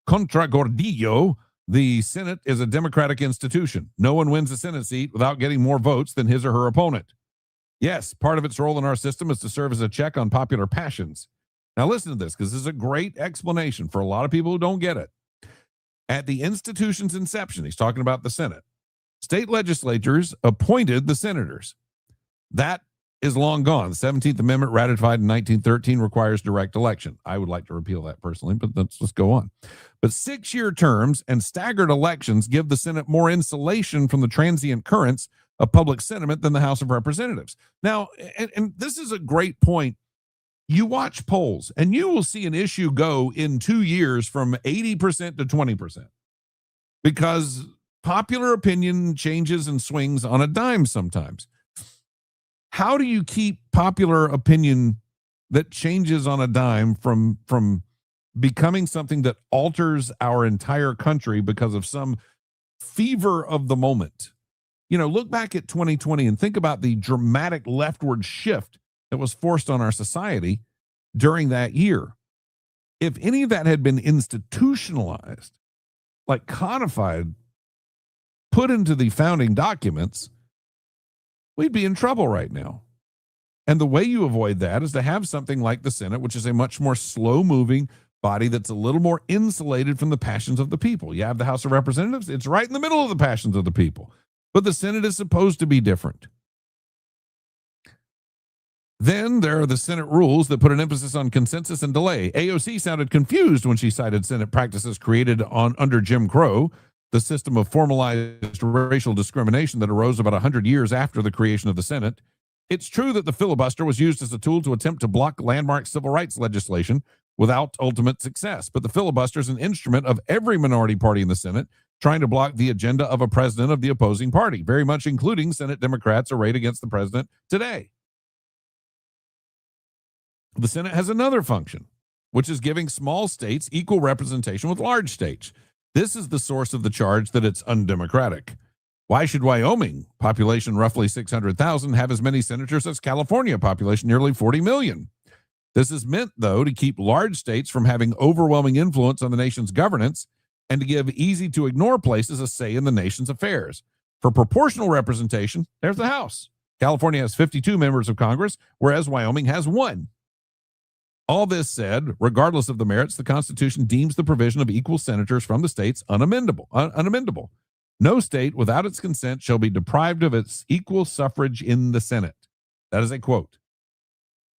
Contra Gordillo, the Senate is a democratic institution. No one wins a Senate seat without getting more votes than his or her opponent. Yes, part of its role in our system is to serve as a check on popular passions. Now listen to this, because this is a great explanation for a lot of people who don't get it. At the institution's inception, he's talking about the Senate, state legislatures appointed the senators. That is long gone. The 17th Amendment, ratified in 1913, requires direct election. I would like to repeal that personally, but let's go on. But 6-year terms and staggered elections give the Senate more insulation from the transient currents of public sentiment than the House of Representatives. Now, and this is a great point. You watch polls and you will see an issue go in 2 years from 80% to 20% because popular opinion changes and swings on a dime sometimes. How do you keep popular opinion that changes on a dime from becoming something that alters our entire country because of some fever of the moment? Look back at 2020 and think about the dramatic leftward shift that was forced on our society during that year. If any of that had been institutionalized, like codified, put into the founding documents, we'd be in trouble right now. And the way you avoid that is to have something like the Senate, which is a much more slow-moving body that's a little more insulated from the passions of the people. You have the House of Representatives, it's right in the middle of the passions of the people. But the Senate is supposed to be different. Then there are the Senate rules that put an emphasis on consensus and delay. AOC sounded confused when she cited Senate practices created under Jim Crow, the system of formalized racial discrimination that arose about 100 years after the creation of the Senate. It's true that the filibuster was used as a tool to attempt to block landmark civil rights legislation without ultimate success. But the filibuster is an instrument of every minority party in the Senate trying to block the agenda of a president of the opposing party, very much including Senate Democrats arrayed against the president today. The Senate has another function, which is giving small states equal representation with large states. This is the source of the charge that it's undemocratic. Why should Wyoming, population roughly 600,000, have as many senators as California, population nearly 40 million? This is meant, though, to keep large states from having overwhelming influence on the nation's governance and to give easy-to-ignore places a say in the nation's affairs. For proportional representation, there's the House. California has 52 members of Congress, whereas Wyoming has 1. All this said, regardless of the merits, the Constitution deems the provision of equal senators from the states unamendable. No state, without its consent, shall be deprived of its equal suffrage in the Senate. That is a quote.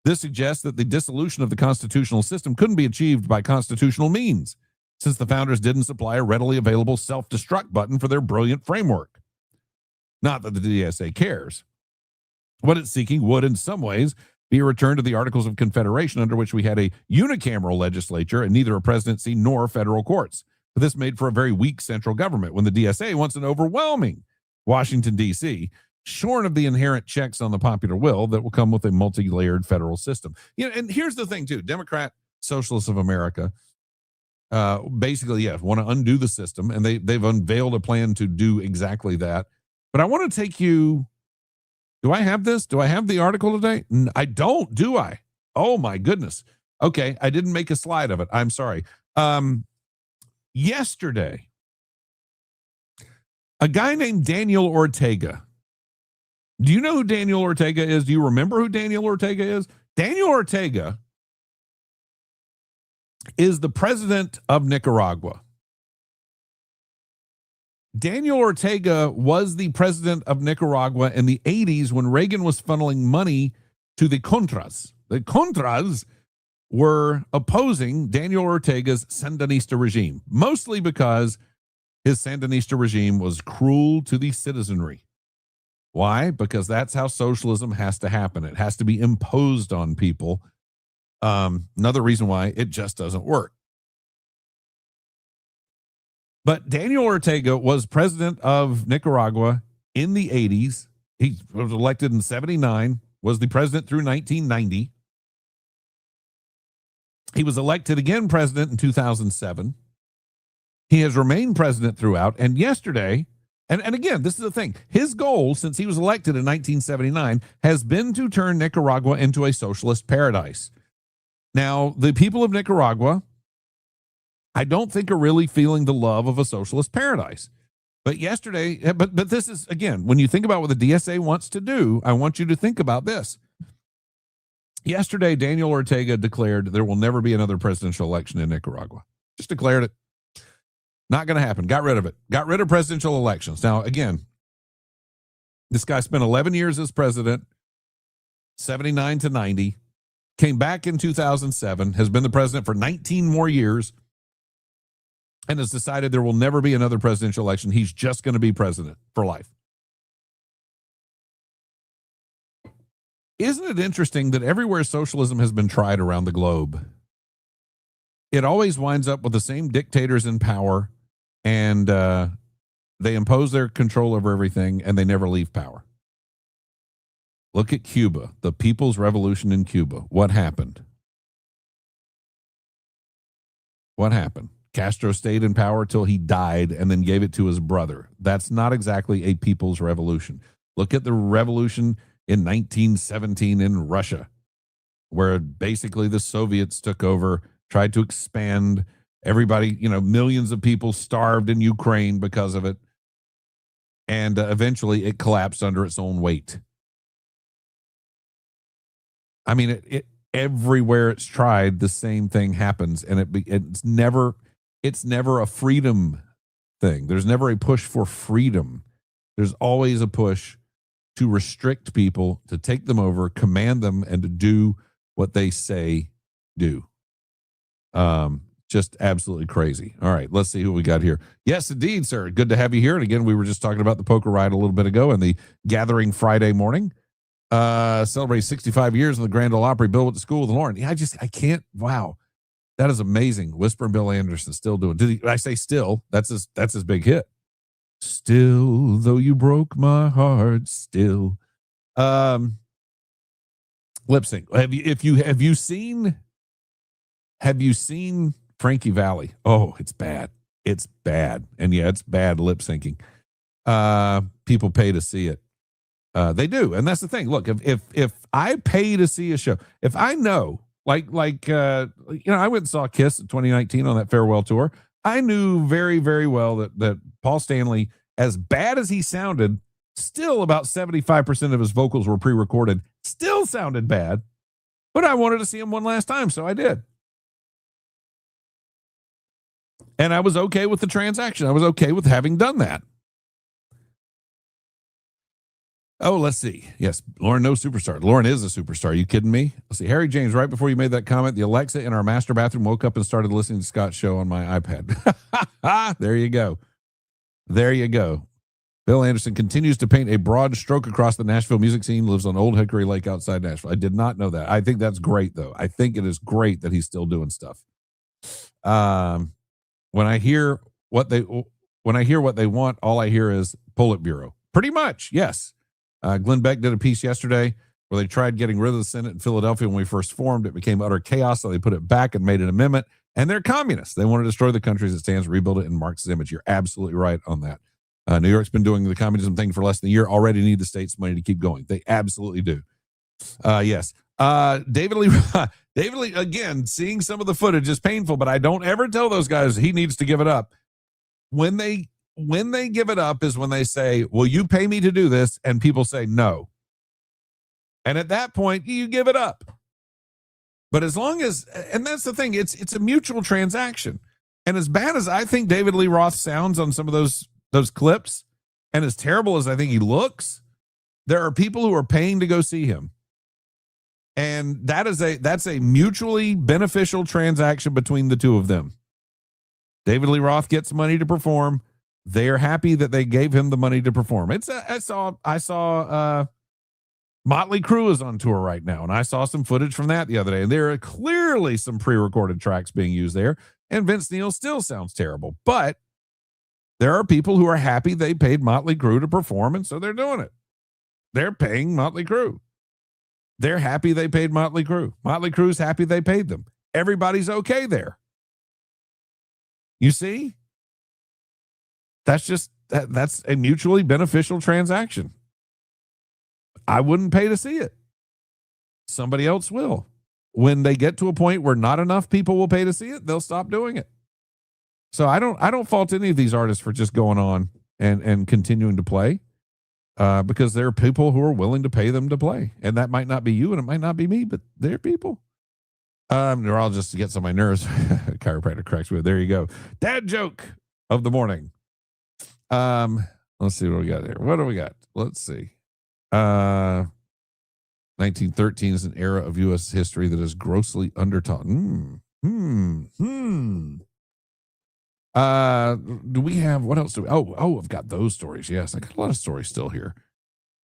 This suggests that the dissolution of the constitutional system couldn't be achieved by constitutional means, since the founders didn't supply a readily available self-destruct button for their brilliant framework. Not that the DSA cares. What it's seeking would, in some ways, be a return to the Articles of Confederation, under which we had a unicameral legislature and neither a presidency nor federal courts. But this made for a very weak central government when the DSA wants an overwhelming Washington, D.C., shorn of the inherent checks on the popular will that will come with a multi-layered federal system. And here's the thing, too. Democrat Socialists of America basically, want to undo the system, and they've unveiled a plan to do exactly that. But I want to take you... Do I have this? Do I have the article today? I don't, do I? Oh, my goodness. Okay, I didn't make a slide of it. I'm sorry. Yesterday, a guy named Daniel Ortega. Do you know who Daniel Ortega is? Do you remember who Daniel Ortega is? Daniel Ortega is the president of Nicaragua. Daniel Ortega was the president of Nicaragua in the 80s when Reagan was funneling money to the Contras. The Contras were opposing Daniel Ortega's Sandinista regime, mostly because his Sandinista regime was cruel to the citizenry. Why? Because that's how socialism has to happen. It has to be imposed on people. Another reason why it just doesn't work. But Daniel Ortega was president of Nicaragua in the 80s. He was elected in 79, was the president through 1990. He was elected again president in 2007. He has remained president throughout. And yesterday, and again, this is the thing, his goal since he was elected in 1979 has been to turn Nicaragua into a socialist paradise. Now, the people of Nicaragua, I don't think are really feeling the love of a socialist paradise. But yesterday, but this is, again, when you think about what the DSA wants to do, I want you to think about this. Yesterday, Daniel Ortega declared there will never be another presidential election in Nicaragua. Just declared it. Not going to happen. Got rid of it. Got rid of presidential elections. Now, again, this guy spent 11 years as president, 79 to 90, came back in 2007, has been the president for 19 more years, and has decided there will never be another presidential election. He's just going to be president for life. Isn't it interesting that everywhere socialism has been tried around the globe, it always winds up with the same dictators in power, and they impose their control over everything, and they never leave power. Look at Cuba, the People's Revolution in Cuba. What happened? What happened? Castro stayed in power till he died and then gave it to his brother. That's not exactly a people's revolution. Look at the revolution in 1917 in Russia, where basically the Soviets took over, tried to expand. Everybody, millions of people starved in Ukraine because of it. And eventually it collapsed under its own weight. I mean, it everywhere it's tried, the same thing happens. And it's never a freedom thing. There's never a push for freedom. There's always a push to restrict people, to take them over, command them, and to do what they say do. Just absolutely crazy. All right, let's see who we got here. Yes, indeed, sir. Good to have you here. And again, we were just talking about the poker ride a little bit ago and the gathering Friday morning. Celebrate 65 years of the Grand Ole Opry, Bill with the School with Lauren. Yeah, I can't. Wow. That is amazing. Whispering Bill Anderson still doing. I say still? That's his big hit. Still, though you broke my heart, still. Lip sync. Have you seen Frankie Valli? Oh, it's bad. It's bad. And yeah, it's bad lip syncing. People pay to see it. They do. And that's the thing. Look, if I pay to see a show, if I know, I went and saw Kiss in 2019 on that farewell tour. I knew very, very well that Paul Stanley, as bad as he sounded, still about 75% of his vocals were pre-recorded, still sounded bad, but I wanted to see him one last time, so I did. And I was okay with the transaction. I was okay with having done that. Oh, let's see. Yes, Lauren, no superstar. Lauren is a superstar. Are you kidding me? Let's see. Harry James, right before you made that comment, the Alexa in our master bathroom woke up and started listening to Scott's show on my iPad. There you go. There you go. Bill Anderson continues to paint a broad stroke across the Nashville music scene, lives on Old Hickory Lake outside Nashville. I did not know that. I think that's great, though. I think it is great that he's still doing stuff. When I hear what they want, all I hear is Politburo. Pretty much, yes. Glenn Beck did a piece yesterday where they tried getting rid of the Senate in Philadelphia when we first formed. It became utter chaos, so they put it back and made an amendment. And they're communists. They want to destroy the country as it stands, rebuild it in Marx's image. You're absolutely right on that. New York's been doing the communism thing for less than a year. Already need the state's money to keep going. They absolutely do. Yes. David Lee, again, seeing some of the footage is painful, but I don't ever tell those guys he needs to give it up. When they give it up is when they say, will you pay me to do this? And people say no. And at that point, you give it up. But as long as, and that's the thing, it's a mutual transaction. And as bad as I think David Lee Roth sounds on some of those clips, and as terrible as I think he looks, there are people who are paying to go see him. And that's a mutually beneficial transaction between the two of them. David Lee Roth gets money to perform. They're happy that they gave him the money to perform. I saw Motley Crue is on tour right now, and I saw some footage from that the other day, and there are clearly some pre-recorded tracks being used there, and Vince Neil still sounds terrible, but There are people who are happy they paid Motley Crue to perform, and so they're doing it. They're paying Motley Crue. They're happy they paid Motley Crue. Motley Crue's happy they paid them. Everybody's okay there. You see? That's a mutually beneficial transaction. I wouldn't pay to see it. Somebody else will. When they get to a point where not enough people will pay to see it, they'll stop doing it. So I don't fault any of these artists for just going on and continuing to play, because there are people who are willing to pay them to play, and that might not be you and it might not be me, but they're people. Neurologist gets on my nerves. Chiropractor cracks me. There you go. Dad joke of the morning. Let's see what we got here. What do we got? Let's see. 1913 is an era of U.S. history that is grossly undertaught. Do we have, what else do we, I've got those stories. Yes, I got a lot of stories still here.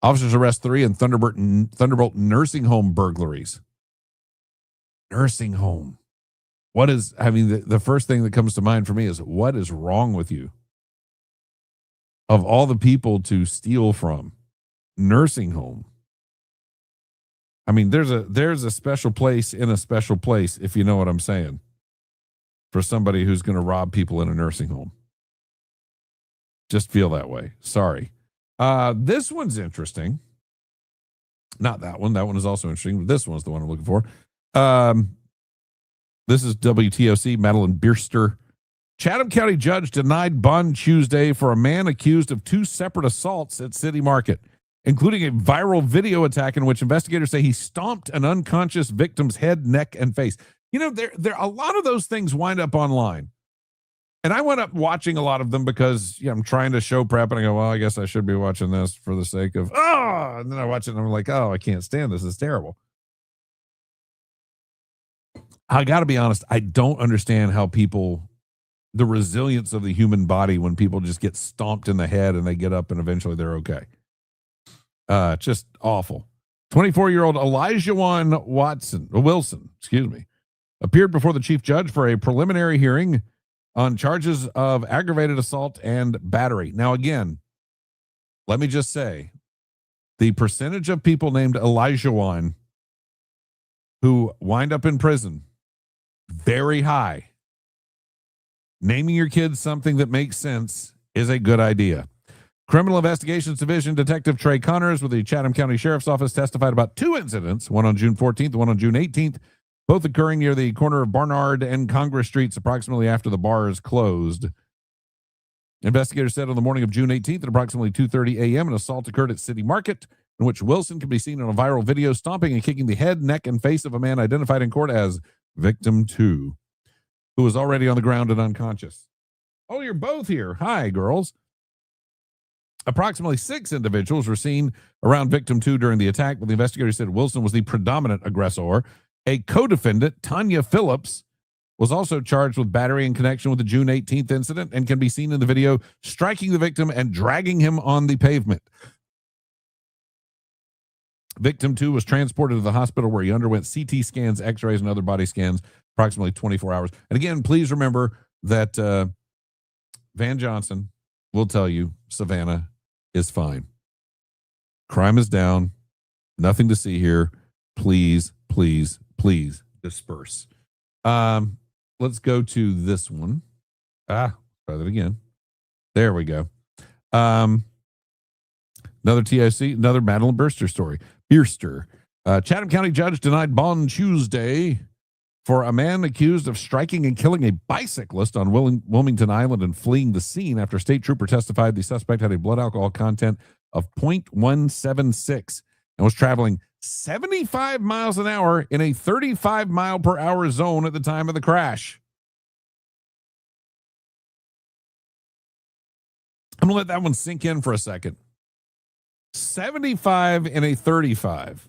Officers arrest 3 in Thunderbolt nursing home burglaries. Nursing home. The first thing that comes to mind for me is, what is wrong with you? Of all the people to steal from, nursing home. I mean, there's a special place in a special place, if you know what I'm saying, for somebody who's going to rob people in a nursing home. Just feel that way. Sorry. This one's interesting. Not that one. That one is also interesting, but this one's the one I'm looking for. This is WTOC, Madeline Bierster. Chatham County judge denied bond Tuesday for a man accused of 2 separate assaults at City Market, including a viral video attack in which investigators say he stomped an unconscious victim's head, neck, and face. You know, there a lot of those things wind up online. And I went up watching a lot of them because I'm trying to show prep, and I go, well, I guess I should be watching this for the sake of, and then I watch it and I'm like, I can't stand this. It's terrible. I got to be honest. I don't understand how the resilience of the human body when people just get stomped in the head and they get up and eventually they're okay. Just awful. 24-year-old Elijah Wilson, appeared before the chief judge for a preliminary hearing on charges of aggravated assault and battery. Now, again, let me just say, the percentage of people named Elijah who wind up in prison, very high. Naming your kids something that makes sense is a good idea. Criminal Investigations Division Detective Trey Connors with the Chatham County Sheriff's Office testified about 2 incidents, one on June 14th, one on June 18th, both occurring near the corner of Barnard and Congress Streets approximately after the bars closed. Investigators said on the morning of June 18th at approximately 2:30 a.m. an assault occurred at City Market in which Wilson can be seen on a viral video stomping and kicking the head, neck, and face of a man identified in court as Victim 2, who was already on the ground and unconscious. Oh, you're both here. Hi, girls. Approximately 6 individuals were seen around Victim 2 during the attack, but the investigators said Wilson was the predominant aggressor. A co-defendant, Tanya Phillips, was also charged with battery in connection with the June 18th incident and can be seen in the video striking the victim and dragging him on the pavement. Victim 2 was transported to the hospital where he underwent CT scans, x-rays, and other body scans approximately 24 hours. And again, please remember that Van Johnson will tell you Savannah is fine. Crime is down. Nothing to see here. Please, please, please disperse. Let's go to this one. Try that again. There we go. Another TIC, another Madeline Bierster story. Chatham County judge denied bond Tuesday for a man accused of striking and killing a bicyclist on Wilmington Island and fleeing the scene after a state trooper testified the suspect had a blood alcohol content of 0.176 and was traveling 75 miles an hour in a 35 mile per hour zone at the time of the crash. I'm going to let that one sink in for a second. 75 in a 35.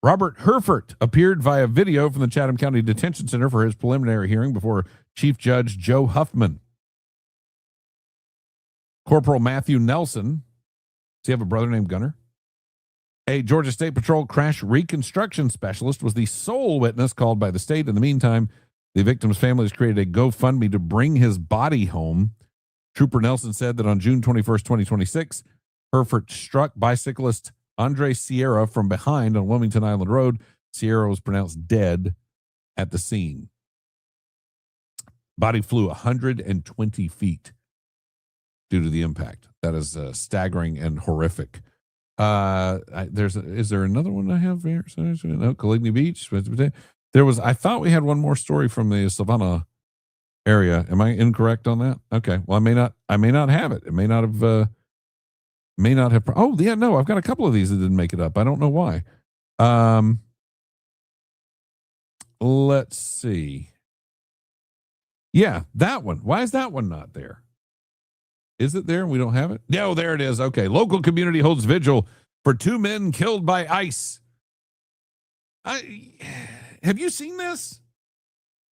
Robert Herford appeared via video from the Chatham County Detention Center for his preliminary hearing before Chief Judge Joe Huffman. Corporal Matthew Nelson, does he have a brother named Gunner? A Georgia State Patrol crash reconstruction specialist was the sole witness called by the state. In the meantime, The victim's family has created a GoFundMe to bring his body home. Trooper Nelson said that on June 21st, 2026, Herford struck bicyclist Andre Sierra from behind on Wilmington Island Road. Sierra was pronounced dead at the scene. Body flew 120 feet due to the impact. That is staggering and horrific. Is there another one I have here? No, Coligny Beach. I thought we had one more story from the Savannah area. Am I incorrect on that? Okay. Well, I may not have it. It may not have, oh yeah, no, I've got a couple of these that didn't make it up. I don't know why. Let's see. Yeah, that one. Why is that one not there? Is it there? We don't have it? No, there it is. Okay. Local community holds vigil for 2 men killed by ICE. Have you seen this?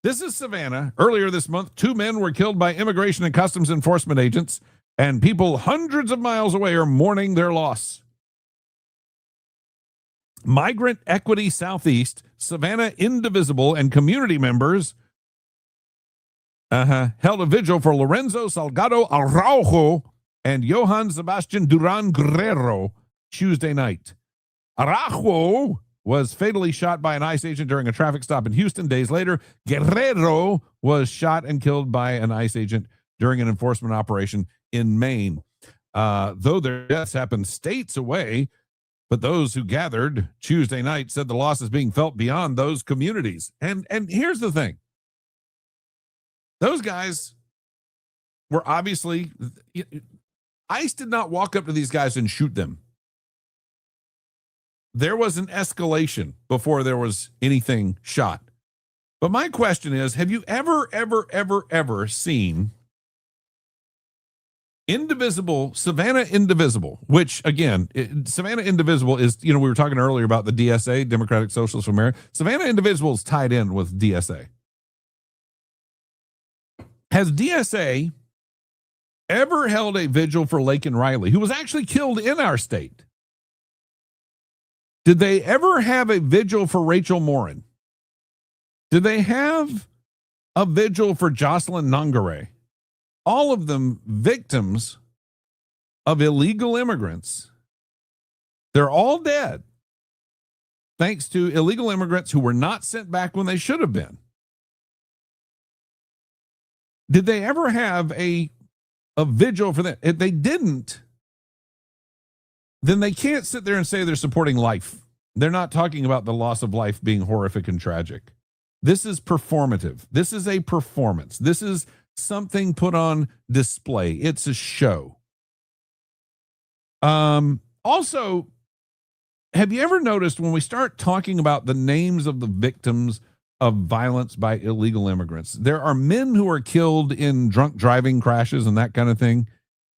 This is Savannah. Earlier this month, 2 men were killed by Immigration and Customs Enforcement agents, and people hundreds of miles away are mourning their loss. Migrant Equity Southeast, Savannah Indivisible, and community members held a vigil for Lorenzo Salgado Araujo and Johan Sebastian Duran Guerrero Tuesday night. Araujo was fatally shot by an ICE agent during a traffic stop in Houston. Days later, Guerrero was shot and killed by an ICE agent during an enforcement operation in Maine. Though their deaths happened states away, but those who gathered Tuesday night said the loss is being felt beyond those communities. And here's the thing. Those guys were obviously, ICE did not walk up to these guys and shoot them. There was an escalation before there was anything shot. But my question is, have you ever seen Savannah Indivisible, which again, Savannah Indivisible is, we were talking earlier about the DSA, Democratic Socialists of America. Savannah Indivisible is tied in with DSA. Has DSA ever held a vigil for Laken Riley, who was actually killed in our state? Did they ever have a vigil for Rachel Morin? Did they have a vigil for Jocelyn Nongare? All of them victims of illegal immigrants. They're all dead thanks to illegal immigrants who were not sent back when they should have been. Did they ever have a vigil for that? If they didn't, then they can't sit there and say they're supporting life. They're not talking about the loss of life being horrific and tragic. This is performative. This is a performance. This is something put on display. It's a show. Also, have you ever noticed when we start talking about the names of the victims of violence by illegal immigrants, there are men who are killed in drunk driving crashes and that kind of thing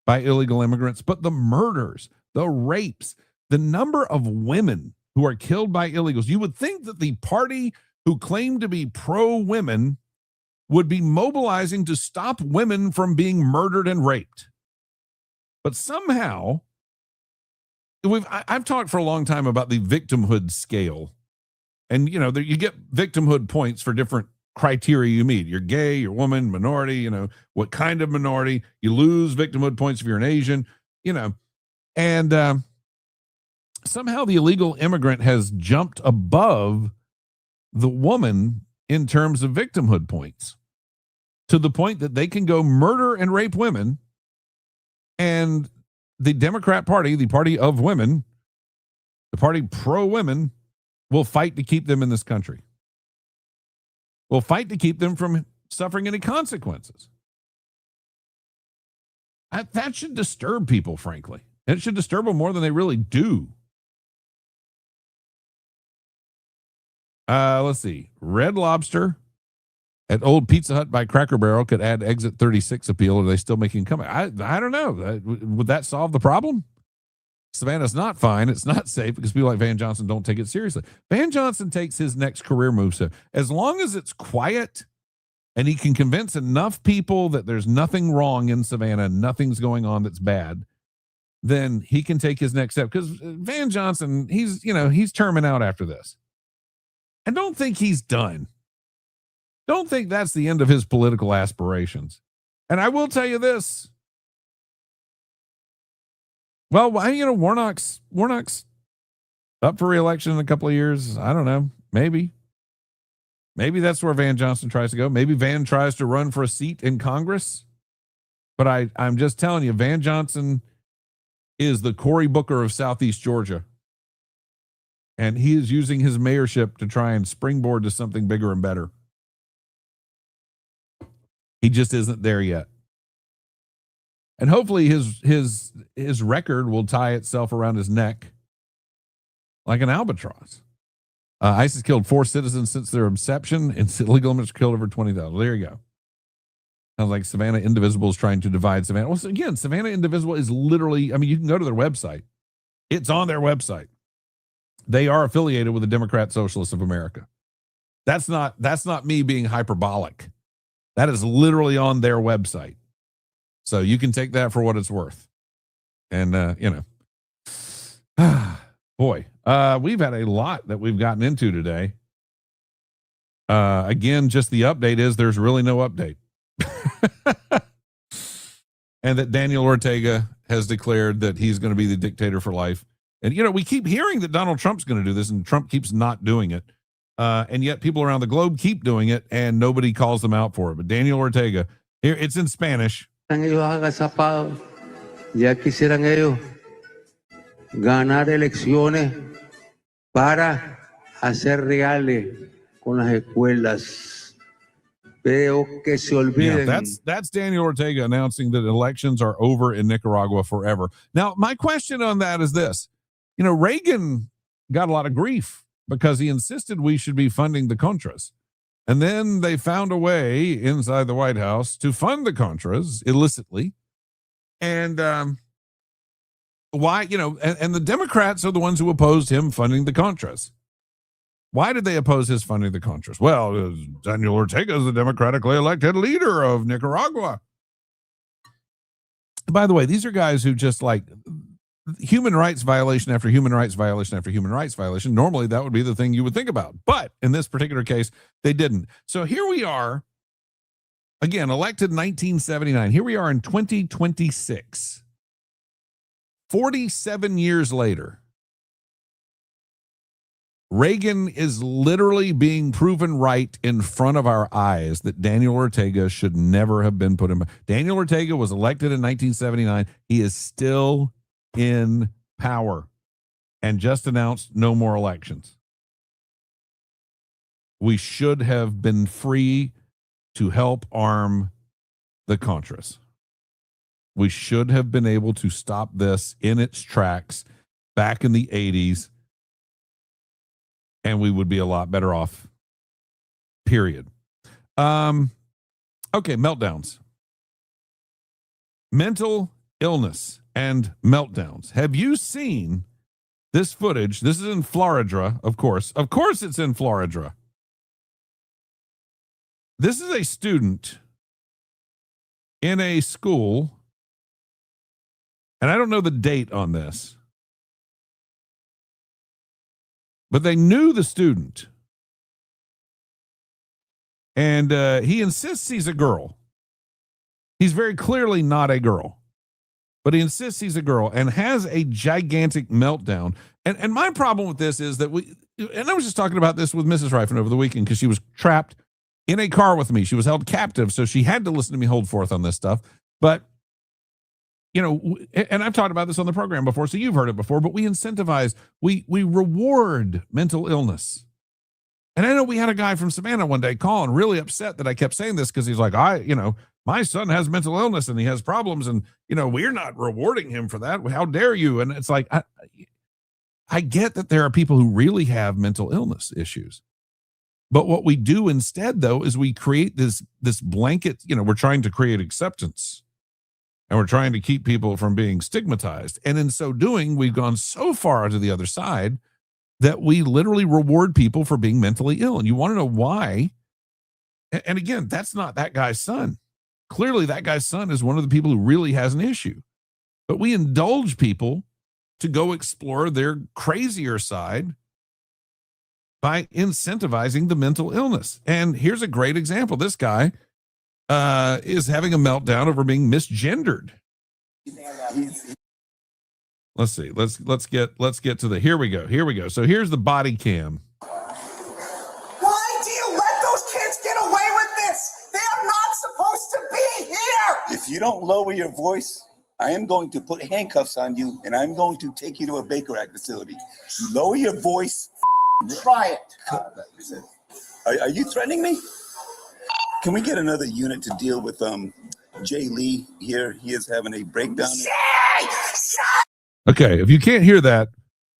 by illegal immigrants, but the murders, the rapes, the number of women who are killed by illegals, you would think that the party who claimed to be pro-women would be mobilizing to stop women from being murdered and raped. But somehow, I've talked for a long time about the victimhood scale. And, you get victimhood points for different criteria you meet. You're gay, you're woman, minority, what kind of minority. You lose victimhood points if you're an Asian, and somehow the illegal immigrant has jumped above the woman in terms of victimhood points to the point that they can go murder and rape women. And the Democrat Party, the party of women, the party pro-women, will fight to keep them in this country. Will fight to keep them from suffering any consequences. That should disturb people, frankly. It should disturb them more than they really do. Let's see. Red Lobster at Old Pizza Hut by Cracker Barrel could add Exit 36 appeal. Are they still making comeback? I don't know. Would that solve the problem? Savannah's not fine. It's not safe because people like Van Johnson don't take it seriously. Van Johnson takes his next career move. So as long as it's quiet and he can convince enough people that there's nothing wrong in Savannah, nothing's going on that's bad, then he can take his next step. Because Van Johnson, he's terming out after this. I don't think he's done. don't think that's the end of his political aspirations. And I will tell you this. Well, Warnock's up for re-election in a couple of years. I don't know. Maybe that's where Van Johnson tries to go. Maybe Van tries to run for a seat in Congress. But I'm just telling you, Van Johnson is the Cory Booker of Southeast Georgia. And he is using his mayorship to try and springboard to something bigger and better. He just isn't there yet. And hopefully his record will tie itself around his neck like an albatross. ISIS killed 4 citizens since their inception, and illegal immigrants killed over 20,000. There you go. Sounds like Savannah Indivisible is trying to divide Savannah. Well, again, Savannah Indivisible is literally, I mean, you can go to their website. It's on their website. They are affiliated with the Democrat Socialists of America. That's not me being hyperbolic. That is literally on their website. So you can take that for what it's worth. And, boy, we've had a lot that we've gotten into today. Again, just the update is there's really no update. And that Daniel Ortega has declared that he's going to be the dictator for life. And, we keep hearing that Donald Trump's going to do this, and Trump keeps not doing it. And yet people around the globe keep doing it, and nobody calls them out for it. But Daniel Ortega, here, it's in Spanish. Ya quisieran ellos ganar elecciones para hacer reales con las escuelas. Veo que se olviden. Yeah, that's Daniel Ortega announcing that elections are over in Nicaragua forever. Now, my question on that is this. Reagan got a lot of grief because he insisted we should be funding the Contras. And then they found a way inside the White House to fund the Contras illicitly. And why, and the Democrats are the ones who opposed him funding the Contras. Why did they oppose his funding the Contras? Well, Daniel Ortega is the democratically elected leader of Nicaragua. By the way, these are guys who just like human rights violation after human rights violation after human rights violation. Normally, that would be the thing you would think about. But in this particular case, they didn't. So here we are, again, elected in 1979. Here we are in 2026. 47 years later. Reagan is literally being proven right in front of our eyes that Daniel Ortega should never have been put in. Daniel Ortega was elected in 1979. He is still in power and just announced no more elections. We should have been free to help arm the Contras. We should have been able to stop this in its tracks back in the 80s. And we would be a lot better off, period. Okay, meltdowns. Mental illness and meltdowns. Have you seen this footage? This is in Florida, of course. Of course it's in Florida. This is a student in a school, and I don't know the date on this, but they knew the student. And he insists he's a girl. He's very clearly not a girl, but he insists he's a girl and has a gigantic meltdown. And my problem with this is that I was just talking about this with Mrs. Rifen over the weekend because she was trapped in a car with me. She was held captive, so she had to listen to me hold forth on this stuff. But and I've talked about this on the program before, so you've heard it before, but we incentivize, we reward mental illness. And I know we had a guy from Savannah one day calling really upset that I kept saying this because he's like, my son has mental illness and he has problems and, we're not rewarding him for that. How dare you? And it's like, I get that there are people who really have mental illness issues. But what we do instead, though, is we create this blanket, we're trying to create acceptance. And we're trying to keep people from being stigmatized. And in so doing, we've gone so far to the other side that we literally reward people for being mentally ill. And you want to know why? And again, that's not that guy's son. Clearly, that guy's son is one of the people who really has an issue. But we indulge people to go explore their crazier side by incentivizing the mental illness. And here's a great example. This guy is having a meltdown over being misgendered. Let's see. Let's get to the here we go. So here's the body cam. Why do you let those kids get away with this? They are not supposed to be here. If you don't lower your voice, I am going to put handcuffs on you and I'm going to take you to a Baker Act facility. You lower your voice. Try it. Are you threatening me? Can we get another unit to deal with Jay Lee here? He is having a breakdown. Okay, if you can't hear that,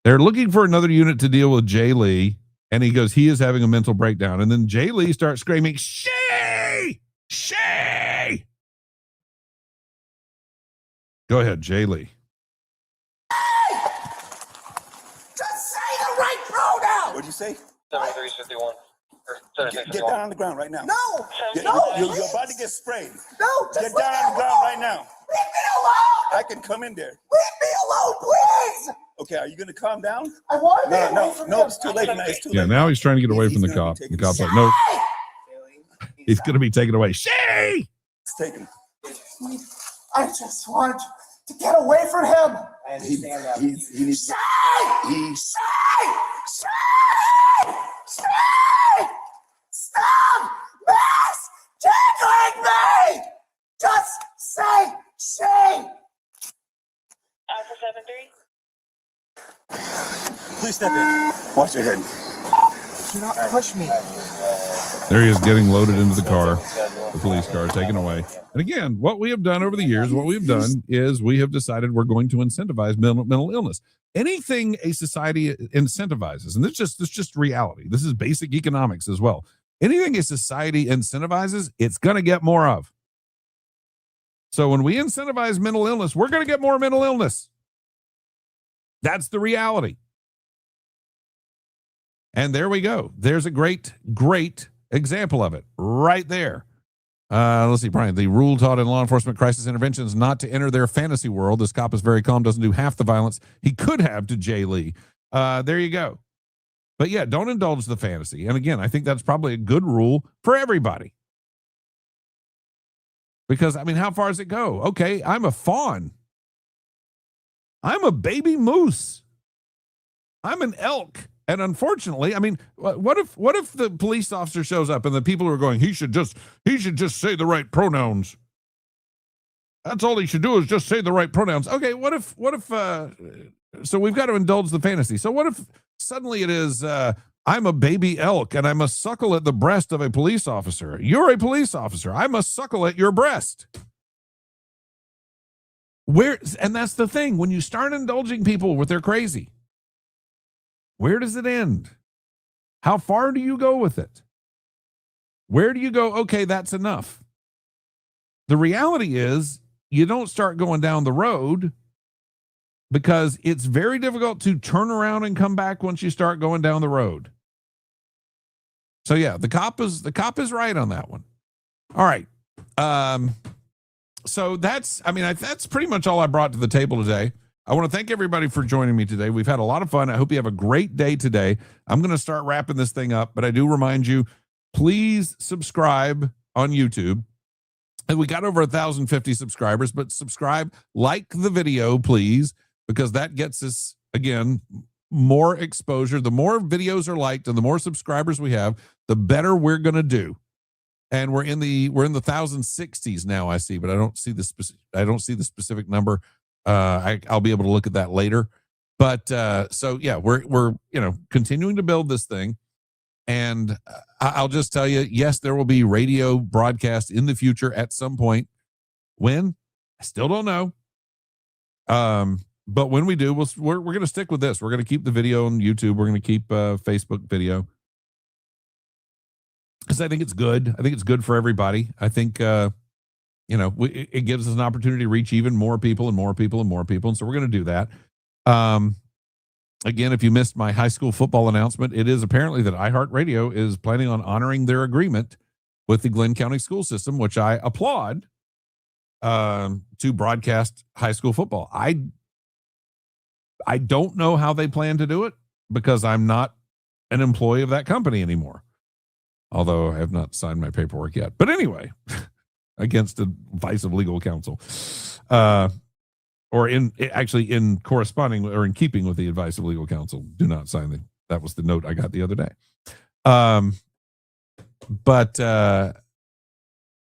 they're looking for another unit to deal with Jay Lee, and he goes, he is having a mental breakdown. And then Jay Lee starts screaming, Shay! Shay! Go ahead, Jay Lee. Just say the right pronoun. What'd you say? 7351. Get down on the ground right now. No. You're about to get sprayed. No. Get down on the ground right now. Leave me alone. I can come in there. Leave me alone, please. Okay, are you going to calm down? I want to get away No, from no, him. it's too late now. It's too Yeah, late. now he's trying to get away from the He's gonna cop. be The taken. cop's like, no, he's going to be taken away. Shay! It's taken. I just want to get away from him. I understand that. He needs. Shay! He's. Shay! Stop misgendering me! Just say Shay! Alpha 73. Please step in. Watch your head. Do not push me. There he is getting loaded into the car, the police car, taken away. And again, what we have done over the years, what we've done is we have decided we're going to incentivize mental illness. Anything a society incentivizes, and this is just reality. This is basic economics as well. Anything a society incentivizes, it's going to get more of. So when we incentivize mental illness, we're going to get more mental illness. That's the reality. And there we go. There's a great example of it right there. Let's see, Brian. The rule taught in law enforcement crisis interventions not to enter their fantasy world. This cop is very calm, doesn't do half the violence he could have to Jay Lee. There you go. But yeah, don't indulge the fantasy. And again, I think that's probably a good rule for everybody. Because, I mean, how far does it go? Okay, I'm a fawn. I'm a baby moose. I'm an elk. And unfortunately, I mean, what if the police officer shows up and the people are going, he should just say the right pronouns. That's all he should do is just say the right pronouns. Okay, what if so we've got to indulge the fantasy. So what if suddenly it is, I'm a baby elk and I must suckle at the breast of a police officer. You're a police officer. I must suckle at your breast. And that's the thing. When you start indulging people with their crazy, where does it end? How far do you go with it? Where do you go, okay, that's enough? The reality is you don't start going down the road because it's very difficult to turn around and come back once you start going down the road. So yeah, the cop is right on that one. All right. So that's pretty much all I brought to the table today. I want to thank everybody for joining me today. We've had a lot of fun. I hope you have a great day today. I'm going to start wrapping this thing up, but I do remind you, please subscribe on YouTube. And we got over 1,050 subscribers, but subscribe, like the video, please, because that gets us, again, more exposure. The more videos are liked and the more subscribers we have, the better we're going to do. And we're in the 1,060s now, I see, but I don't see the specific number. I'll be able to look at that later. But so yeah, we're continuing to build this thing. And I'll just tell you, yes, there will be radio broadcast in the future at some point. When? I still don't know. But when we do, we're going to stick with this. We're going to keep the video on YouTube. We're going to keep Facebook video. Because I think it's good. I think it's good for everybody. I think, it gives us an opportunity to reach even more people and more people and more people. And so we're going to do that. Again, if you missed my high school football announcement, it is apparently that iHeartRadio is planning on honoring their agreement with the Glenn County school system, which I applaud, to broadcast high school football. I don't know how they plan to do it because I'm not an employee of that company anymore. Although I have not signed my paperwork yet. But anyway, against advice of legal counsel. Or in corresponding or in keeping with the advice of legal counsel, do not sign that was the note I got the other day.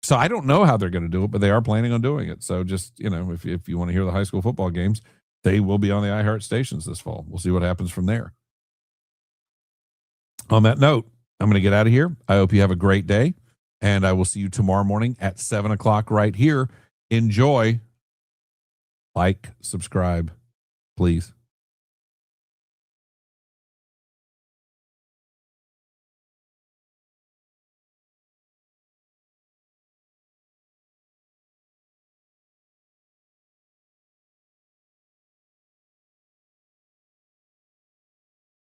So I don't know how they're going to do it, but they are planning on doing it. So just, if you want to hear the high school football games, they will be on the iHeart stations this fall. We'll see what happens from there. On that note, I'm going to get out of here. I hope you have a great day, and I will see you tomorrow morning at 7:00 right here. Enjoy. Like, subscribe, please.